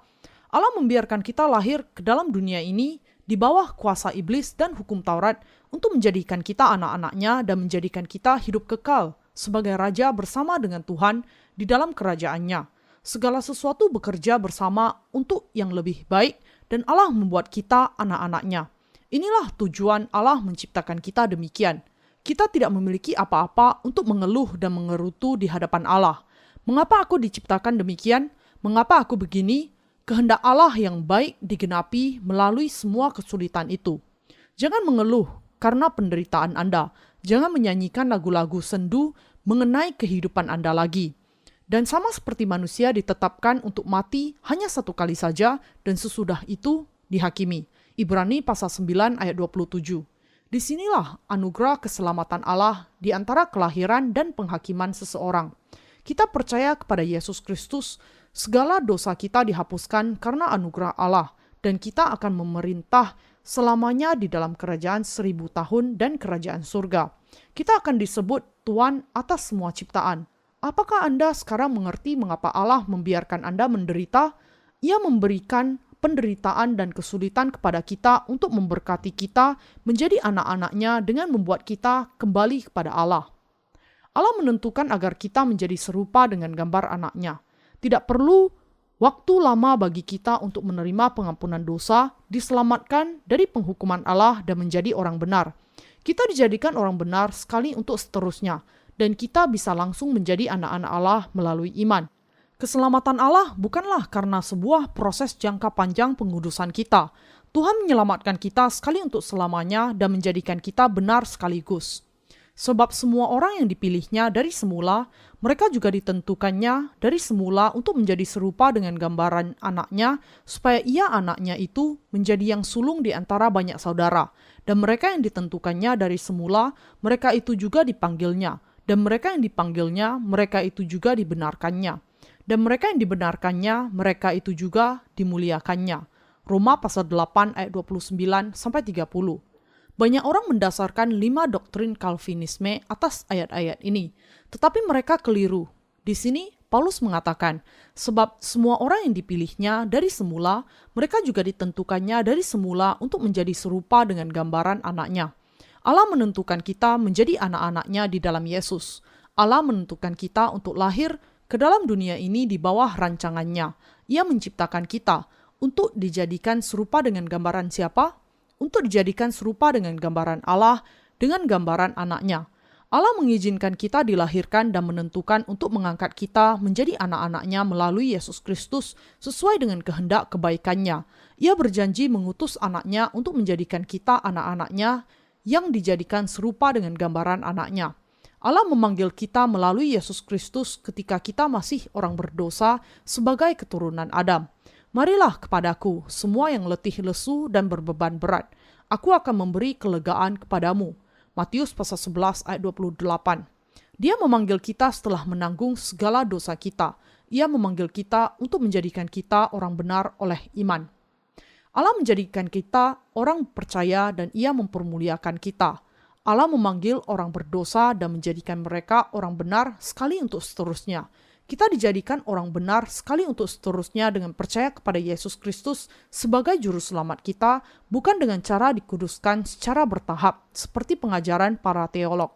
A: Allah membiarkan kita lahir ke dalam dunia ini di bawah kuasa iblis dan hukum Taurat untuk menjadikan kita anak-anaknya dan menjadikan kita hidup kekal sebagai raja bersama dengan Tuhan di dalam kerajaannya. Segala sesuatu bekerja bersama untuk yang lebih baik dan Allah membuat kita anak-anaknya. Inilah tujuan Allah menciptakan kita demikian. Kita tidak memiliki apa-apa untuk mengeluh dan mengerutu di hadapan Allah. Mengapa aku diciptakan demikian? Mengapa aku begini? Kehendak Allah yang baik digenapi melalui semua kesulitan itu. Jangan mengeluh karena penderitaan Anda. Jangan menyanyikan lagu-lagu sendu mengenai kehidupan Anda lagi. Dan sama seperti manusia ditetapkan untuk mati hanya satu kali saja dan sesudah itu dihakimi. Ibrani pasal 9 ayat 27. Disinilah anugerah keselamatan Allah di antara kelahiran dan penghakiman seseorang. Kita percaya kepada Yesus Kristus, segala dosa kita dihapuskan karena anugerah Allah, dan kita akan memerintah selamanya di dalam kerajaan 1000 tahun dan kerajaan surga. Kita akan disebut Tuan atas semua ciptaan. Apakah Anda sekarang mengerti mengapa Allah membiarkan Anda menderita? Ia memberikan penderitaan dan kesulitan kepada kita untuk memberkati kita menjadi anak-anaknya dengan membuat kita kembali kepada Allah. Allah menentukan agar kita menjadi serupa dengan gambar anaknya. Tidak perlu waktu lama bagi kita untuk menerima pengampunan dosa, diselamatkan dari penghukuman Allah dan menjadi orang benar. Kita dijadikan orang benar sekali untuk seterusnya, dan kita bisa langsung menjadi anak-anak Allah melalui iman. Keselamatan Allah bukanlah karena sebuah proses jangka panjang pengudusan kita. Tuhan menyelamatkan kita sekali untuk selamanya dan menjadikan kita benar sekaligus. Sebab semua orang yang dipilihnya dari semula, mereka juga ditentukannya dari semula untuk menjadi serupa dengan gambaran anaknya, supaya ia anaknya itu menjadi yang sulung di antara banyak saudara. Dan mereka yang ditentukannya dari semula, mereka itu juga dipanggilnya. Dan mereka yang dipanggilnya, mereka itu juga dibenarkannya. Dan mereka yang dibenarkannya, mereka itu juga dimuliakannya. Roma pasal 8 ayat 29-30. Banyak orang mendasarkan 5 doktrin Calvinisme atas ayat-ayat ini, tetapi mereka keliru. Di sini Paulus mengatakan, sebab semua orang yang dipilihnya dari semula, mereka juga ditentukannya dari semula untuk menjadi serupa dengan gambaran anaknya. Allah menentukan kita menjadi anak-anaknya di dalam Yesus. Allah menentukan kita untuk lahir ke dalam dunia ini di bawah rancangannya. Ia menciptakan kita untuk dijadikan serupa dengan gambaran siapa? Untuk dijadikan serupa dengan gambaran Allah, dengan gambaran anaknya. Allah mengizinkan kita dilahirkan dan menentukan untuk mengangkat kita menjadi anak-anaknya melalui Yesus Kristus sesuai dengan kehendak kebaikannya. Ia berjanji mengutus anaknya untuk menjadikan kita anak-anaknya yang dijadikan serupa dengan gambaran anaknya. Allah memanggil kita melalui Yesus Kristus ketika kita masih orang berdosa sebagai keturunan Adam. Marilah kepadaku, semua yang letih lesu dan berbeban berat. Aku akan memberi kelegaan kepadamu. Matius pasal 11 ayat 28. Dia memanggil kita setelah menanggung segala dosa kita. Ia memanggil kita untuk menjadikan kita orang benar oleh iman. Allah menjadikan kita orang percaya dan Ia mempermuliakan kita. Allah memanggil orang berdosa dan menjadikan mereka orang benar sekali untuk seterusnya. Kita dijadikan orang benar sekali untuk seterusnya dengan percaya kepada Yesus Kristus sebagai juru selamat kita, bukan dengan cara dikuduskan secara bertahap, seperti pengajaran para teolog.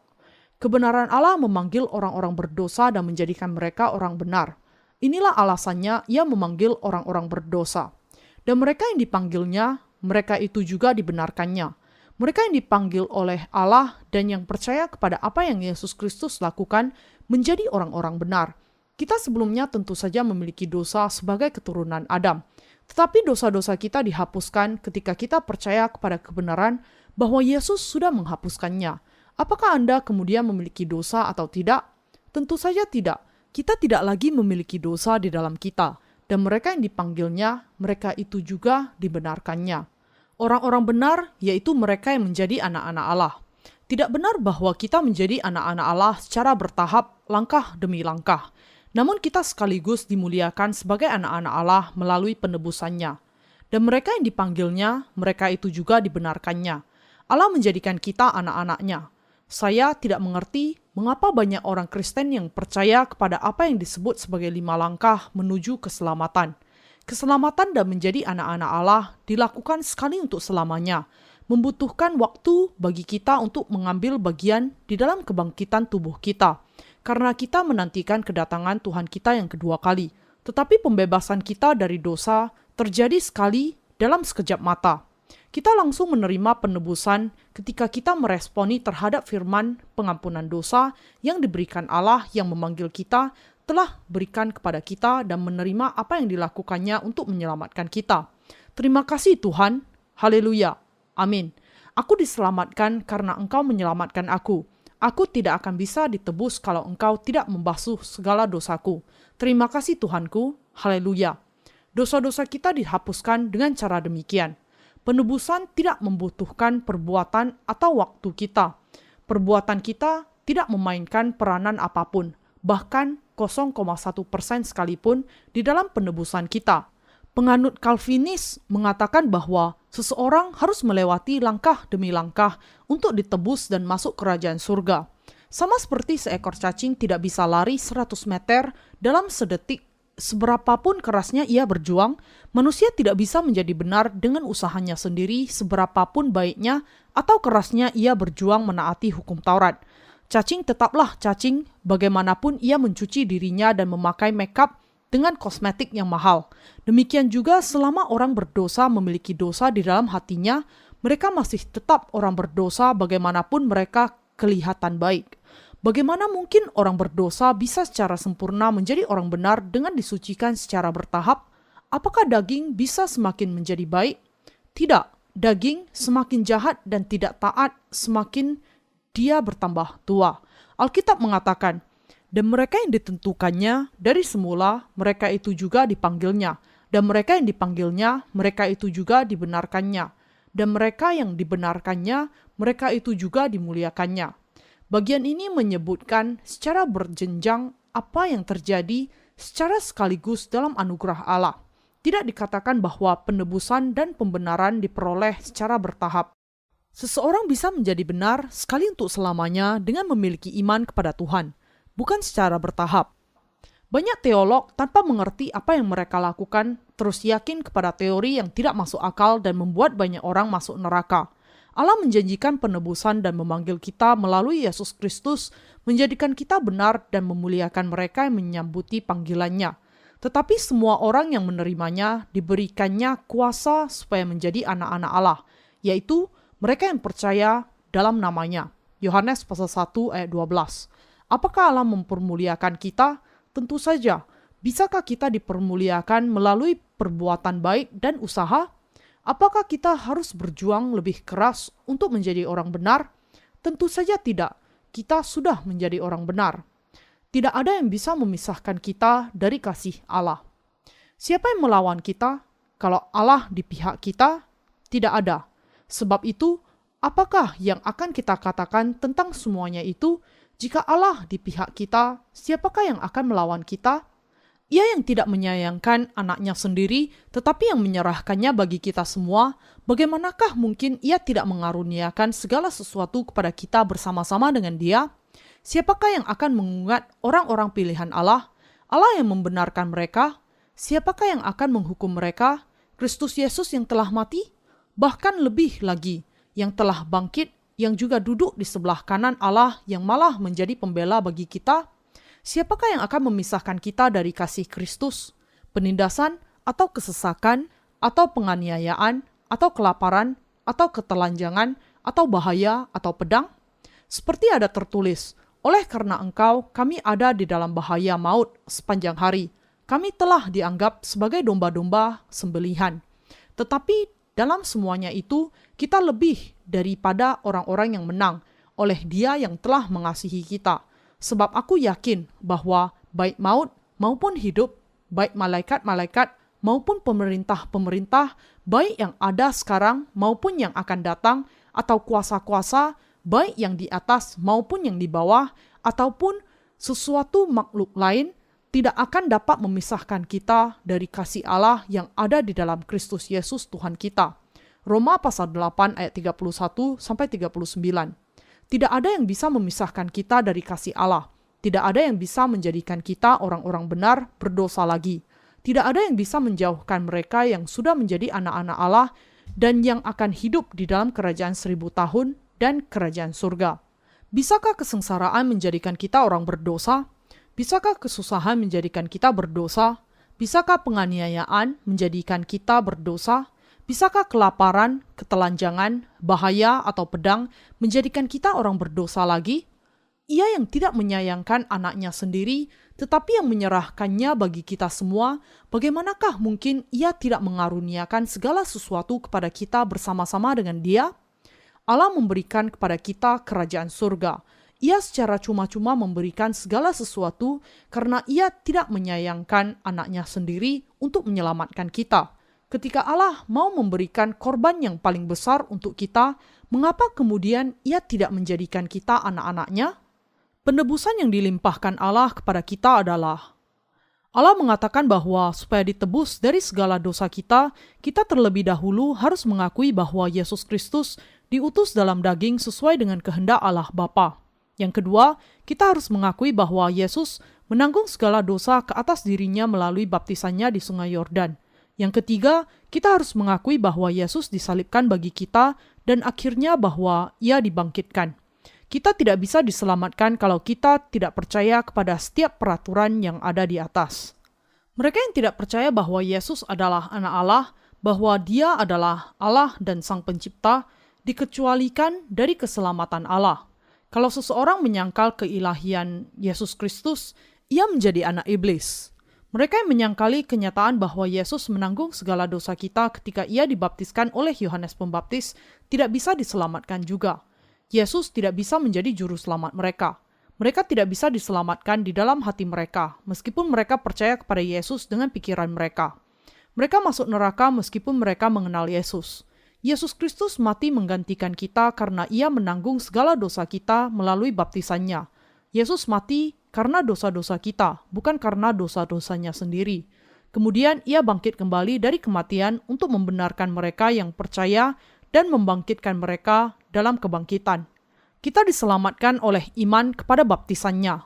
A: Kebenaran Allah memanggil orang-orang berdosa dan menjadikan mereka orang benar. Inilah alasannya Ia memanggil orang-orang berdosa. Dan mereka yang dipanggilnya, mereka itu juga dibenarkannya. Mereka yang dipanggil oleh Allah dan yang percaya kepada apa yang Yesus Kristus lakukan menjadi orang-orang benar. Kita sebelumnya tentu saja memiliki dosa sebagai keturunan Adam. Tetapi dosa-dosa kita dihapuskan ketika kita percaya kepada kebenaran bahwa Yesus sudah menghapuskannya. Apakah Anda kemudian memiliki dosa atau tidak? Tentu saja tidak. Kita tidak lagi memiliki dosa di dalam kita. Dan mereka yang dipanggilnya, mereka itu juga dibenarkannya. Orang-orang benar, yaitu mereka yang menjadi anak-anak Allah. Tidak benar bahwa kita menjadi anak-anak Allah secara bertahap, langkah demi langkah. Namun kita sekaligus dimuliakan sebagai anak-anak Allah melalui penebusannya. Dan mereka yang dipanggilnya, mereka itu juga dibenarkannya. Allah menjadikan kita anak-anaknya. Saya tidak mengerti mengapa banyak orang Kristen yang percaya kepada apa yang disebut sebagai 5 langkah menuju keselamatan. Keselamatan dan menjadi anak-anak Allah dilakukan sekali untuk selamanya, membutuhkan waktu bagi kita untuk mengambil bagian di dalam kebangkitan tubuh kita, karena kita menantikan kedatangan Tuhan kita yang kedua kali. Tetapi pembebasan kita dari dosa terjadi sekali dalam sekejap mata. Kita langsung menerima penebusan ketika kita meresponi terhadap firman pengampunan dosa yang diberikan Allah yang memanggil kita, telah berikan kepada kita dan menerima apa yang dilakukannya untuk menyelamatkan kita. Terima kasih Tuhan. Haleluya. Amin. Aku diselamatkan karena Engkau menyelamatkan aku. Aku tidak akan bisa ditebus kalau Engkau tidak membasuh segala dosaku. Terima kasih Tuhanku. Haleluya. Dosa-dosa kita dihapuskan dengan cara demikian. Penebusan tidak membutuhkan perbuatan atau waktu kita. Perbuatan kita tidak memainkan peranan apapun, bahkan 0,1% sekalipun di dalam penebusan kita. Penganut Calvinis mengatakan bahwa seseorang harus melewati langkah demi langkah untuk ditebus dan masuk kerajaan surga. Sama seperti seekor cacing tidak bisa lari 100 meter dalam sedetik. Seberapapun kerasnya ia berjuang, manusia tidak bisa menjadi benar dengan usahanya sendiri seberapapun baiknya atau kerasnya ia berjuang menaati hukum Taurat. Cacing tetaplah cacing bagaimanapun ia mencuci dirinya dan memakai makeup dengan kosmetik yang mahal. Demikian juga selama orang berdosa memiliki dosa di dalam hatinya, mereka masih tetap orang berdosa bagaimanapun mereka kelihatan baik. Bagaimana mungkin orang berdosa bisa secara sempurna menjadi orang benar dengan disucikan secara bertahap? Apakah daging bisa semakin menjadi baik? Tidak, daging semakin jahat dan tidak taat semakin dia bertambah tua. Alkitab mengatakan, dan mereka yang ditentukannya dari semula, mereka itu juga dipanggilnya. Dan mereka yang dipanggilnya, mereka itu juga dibenarkannya. Dan mereka yang dibenarkannya, mereka itu juga dimuliakannya. Bagian ini menyebutkan secara berjenjang apa yang terjadi secara sekaligus dalam anugerah Allah. Tidak dikatakan bahwa penebusan dan pembenaran diperoleh secara bertahap. Seseorang bisa menjadi benar sekali untuk selamanya dengan memiliki iman kepada Tuhan, bukan secara bertahap. Banyak teolog tanpa mengerti apa yang mereka lakukan terus yakin kepada teori yang tidak masuk akal dan membuat banyak orang masuk neraka. Allah menjanjikan penebusan dan memanggil kita melalui Yesus Kristus, menjadikan kita benar dan memuliakan mereka yang menyambuti panggilannya. Tetapi semua orang yang menerimanya diberikannya kuasa supaya menjadi anak-anak Allah, yaitu mereka yang percaya dalam namanya. Yohanes pasal 1 ayat 12. Apakah Allah mempermuliakan kita? Tentu saja. Bisakah kita dipermuliakan melalui perbuatan baik dan usaha? Apakah kita harus berjuang lebih keras untuk menjadi orang benar? Tentu saja tidak. Kita sudah menjadi orang benar. Tidak ada yang bisa memisahkan kita dari kasih Allah. Siapa yang melawan kita? Kalau Allah di pihak kita, tidak ada. Sebab itu, apakah yang akan kita katakan tentang semuanya itu? Jika Allah di pihak kita, siapakah yang akan melawan kita? Ia yang tidak menyayangkan anaknya sendiri, tetapi yang menyerahkannya bagi kita semua, bagaimanakah mungkin ia tidak mengaruniakan segala sesuatu kepada kita bersama-sama dengan dia? Siapakah yang akan mengingat orang-orang pilihan Allah? Allah yang membenarkan mereka? Siapakah yang akan menghukum mereka? Kristus Yesus yang telah mati? Bahkan lebih lagi, yang telah bangkit, yang juga duduk di sebelah kanan Allah yang malah menjadi pembela bagi kita? Siapakah yang akan memisahkan kita dari kasih Kristus? Penindasan atau kesesakan, atau penganiayaan, atau kelaparan, atau ketelanjangan, atau bahaya, atau pedang? Seperti ada tertulis, oleh karena engkau kami ada di dalam bahaya maut sepanjang hari. kami telah dianggap sebagai domba-domba sembelihan. Tetapi dalam semuanya itu, kita lebih daripada orang-orang yang menang oleh Dia yang telah mengasihi kita. Sebab aku yakin bahwa baik maut maupun hidup, baik malaikat-malaikat maupun pemerintah-pemerintah, baik yang ada sekarang maupun yang akan datang, atau kuasa-kuasa, baik yang di atas maupun yang di bawah, ataupun sesuatu makhluk lain, tidak akan dapat memisahkan kita dari kasih Allah yang ada di dalam Kristus Yesus Tuhan kita. Roma pasal 8 ayat 31 sampai 39. Tidak ada yang bisa memisahkan kita dari kasih Allah. Tidak ada yang bisa menjadikan kita orang-orang benar berdosa lagi. Tidak ada yang bisa menjauhkan mereka yang sudah menjadi anak-anak Allah dan yang akan hidup di dalam kerajaan 1000 tahun dan kerajaan surga. Bisakah kesengsaraan menjadikan kita orang berdosa? Bisakah kesusahan menjadikan kita berdosa? Bisakah penganiayaan menjadikan kita berdosa? Bisakah kelaparan, ketelanjangan, bahaya, atau pedang menjadikan kita orang berdosa lagi? Ia yang tidak menyayangkan anaknya sendiri, tetapi yang menyerahkannya bagi kita semua, bagaimanakah mungkin Ia tidak mengaruniakan segala sesuatu kepada kita bersama-sama dengan Dia? Allah memberikan kepada kita kerajaan surga. Ia secara cuma-cuma memberikan segala sesuatu karena Ia tidak menyayangkan anaknya sendiri untuk menyelamatkan kita. Ketika Allah mau memberikan korban yang paling besar untuk kita, mengapa kemudian Ia tidak menjadikan kita anak-anaknya? Penebusan yang dilimpahkan Allah kepada kita adalah Allah mengatakan bahwa supaya ditebus dari segala dosa kita, kita terlebih dahulu harus mengakui bahwa Yesus Kristus diutus dalam daging sesuai dengan kehendak Allah Bapa. Yang kedua, kita harus mengakui bahwa Yesus menanggung segala dosa ke atas dirinya melalui baptisannya di Sungai Yordan. Yang ketiga, kita harus mengakui bahwa Yesus disalibkan bagi kita dan akhirnya bahwa Ia dibangkitkan. Kita tidak bisa diselamatkan kalau kita tidak percaya kepada setiap peraturan yang ada di atas. Mereka yang tidak percaya bahwa Yesus adalah anak Allah, bahwa Dia adalah Allah dan Sang Pencipta, dikecualikan dari keselamatan Allah. Kalau seseorang menyangkal keilahian Yesus Kristus, ia menjadi anak iblis. Mereka yang menyangkali kenyataan bahwa Yesus menanggung segala dosa kita ketika Ia dibaptiskan oleh Yohanes Pembaptis tidak bisa diselamatkan juga. Yesus tidak bisa menjadi juru selamat mereka. Mereka tidak bisa diselamatkan di dalam hati mereka, meskipun mereka percaya kepada Yesus dengan pikiran mereka. Mereka masuk neraka meskipun mereka mengenal Yesus. Yesus Kristus mati menggantikan kita karena Ia menanggung segala dosa kita melalui baptisannya. Yesus mati karena dosa-dosa kita, bukan karena dosa-dosanya sendiri. Kemudian Ia bangkit kembali dari kematian untuk membenarkan mereka yang percaya dan membangkitkan mereka dalam kebangkitan. Kita diselamatkan oleh iman kepada baptisannya.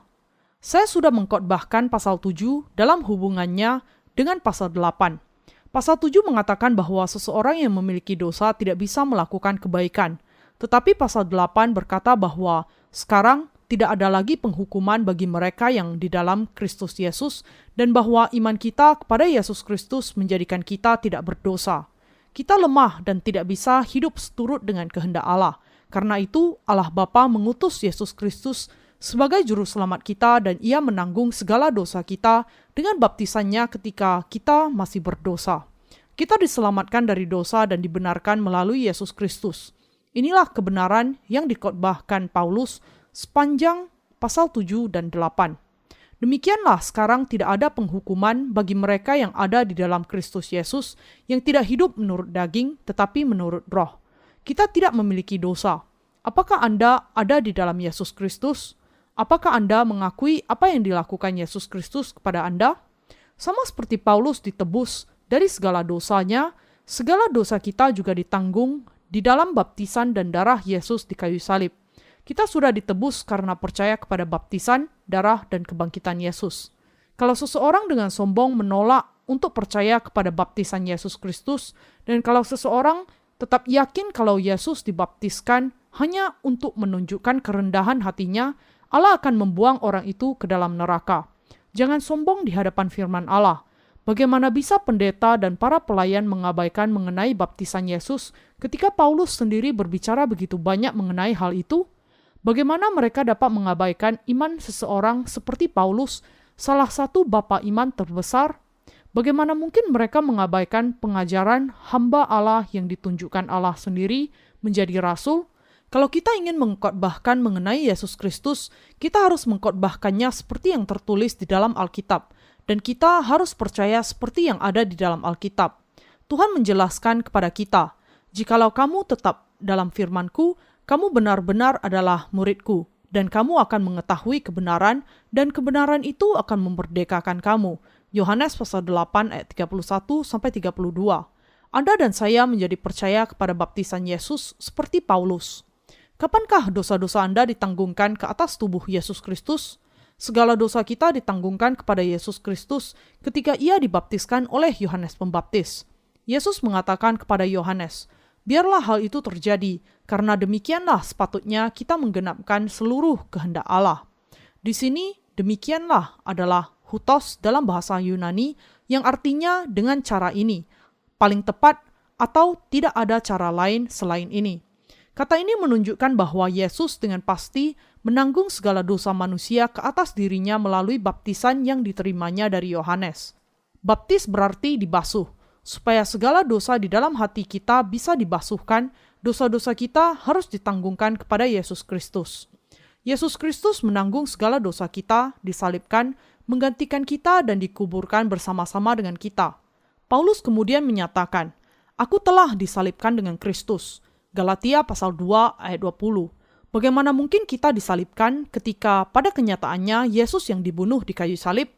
A: Saya sudah mengkhotbahkan pasal 7 dalam hubungannya dengan pasal 8. Pasal 7 mengatakan bahwa seseorang yang memiliki dosa tidak bisa melakukan kebaikan. Tetapi pasal 8 berkata bahwa sekarang tidak ada lagi penghukuman bagi mereka yang di dalam Kristus Yesus dan bahwa iman kita kepada Yesus Kristus menjadikan kita tidak berdosa. Kita lemah dan tidak bisa hidup seturut dengan kehendak Allah. Karena itu Allah Bapa mengutus Yesus Kristus sebagai juru selamat kita dan Ia menanggung segala dosa kita dengan baptisannya ketika kita masih berdosa. Kita diselamatkan dari dosa dan dibenarkan melalui Yesus Kristus. Inilah kebenaran yang dikhotbahkan Paulus sepanjang pasal 7 dan 8. Demikianlah sekarang tidak ada penghukuman bagi mereka yang ada di dalam Kristus Yesus yang tidak hidup menurut daging tetapi menurut roh. Kita tidak memiliki dosa. Apakah Anda ada di dalam Yesus Kristus? Apakah Anda mengakui apa yang dilakukan Yesus Kristus kepada Anda? Sama seperti Paulus ditebus dari segala dosanya, segala dosa kita juga ditanggung di dalam baptisan dan darah Yesus di kayu salib. Kita sudah ditebus karena percaya kepada baptisan, darah, dan kebangkitan Yesus. Kalau seseorang dengan sombong menolak untuk percaya kepada baptisan Yesus Kristus, dan kalau seseorang tetap yakin kalau Yesus dibaptiskan hanya untuk menunjukkan kerendahan hatinya, Allah akan membuang orang itu ke dalam neraka. Jangan sombong di hadapan firman Allah. Bagaimana bisa pendeta dan para pelayan mengabaikan mengenai baptisan Yesus ketika Paulus sendiri berbicara begitu banyak mengenai hal itu? Bagaimana mereka dapat mengabaikan iman seseorang seperti Paulus salah satu bapa iman terbesar, bagaimana mungkin mereka mengabaikan pengajaran hamba Allah yang ditunjukkan Allah sendiri menjadi rasul? Kalau kita ingin mengkhotbahkan mengenai Yesus Kristus, kita harus mengkhotbahkannya seperti yang tertulis di dalam Alkitab, dan kita harus percaya seperti yang ada di dalam Alkitab. Tuhan menjelaskan kepada kita, "Jikalau kamu tetap dalam firman-Ku, kamu benar-benar adalah murid-Ku, dan kamu akan mengetahui kebenaran, dan kebenaran itu akan memerdekakan kamu." Yohanes pasal 8 ayat 31-32. Anda dan saya menjadi percaya kepada baptisan Yesus seperti Paulus. Kapankah dosa-dosa Anda ditanggungkan ke atas tubuh Yesus Kristus? Segala dosa kita ditanggungkan kepada Yesus Kristus ketika ia dibaptiskan oleh Yohanes Pembaptis. Yesus mengatakan kepada Yohanes, "Biarlah hal itu terjadi, karena demikianlah sepatutnya kita menggenapkan seluruh kehendak Allah." Di sini, demikianlah adalah hutos dalam bahasa Yunani yang artinya dengan cara ini, paling tepat atau tidak ada cara lain selain ini. Kata ini menunjukkan bahwa Yesus dengan pasti menanggung segala dosa manusia ke atas dirinya melalui baptisan yang diterimanya dari Yohanes. Baptis berarti dibasuh. Supaya segala dosa di dalam hati kita bisa dibasuhkan, dosa-dosa kita harus ditanggungkan kepada Yesus Kristus. Yesus Kristus menanggung segala dosa kita, disalibkan, menggantikan kita dan dikuburkan bersama-sama dengan kita. Paulus kemudian menyatakan, "Aku telah disalibkan dengan Kristus." Galatia pasal 2 ayat 20. Bagaimana mungkin kita disalibkan ketika pada kenyataannya Yesus yang dibunuh di kayu salib?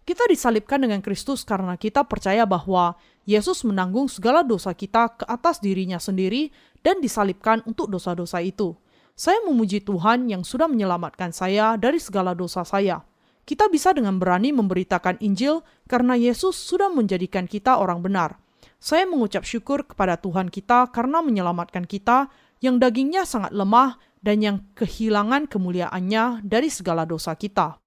A: Kita disalibkan dengan Kristus karena kita percaya bahwa Yesus menanggung segala dosa kita ke atas dirinya sendiri dan disalibkan untuk dosa-dosa itu. Saya memuji Tuhan yang sudah menyelamatkan saya dari segala dosa saya. Kita bisa dengan berani memberitakan Injil karena Yesus sudah menjadikan kita orang benar. Saya mengucap syukur kepada Tuhan kita karena menyelamatkan kita yang dagingnya sangat lemah dan yang kehilangan kemuliaannya dari segala dosa kita.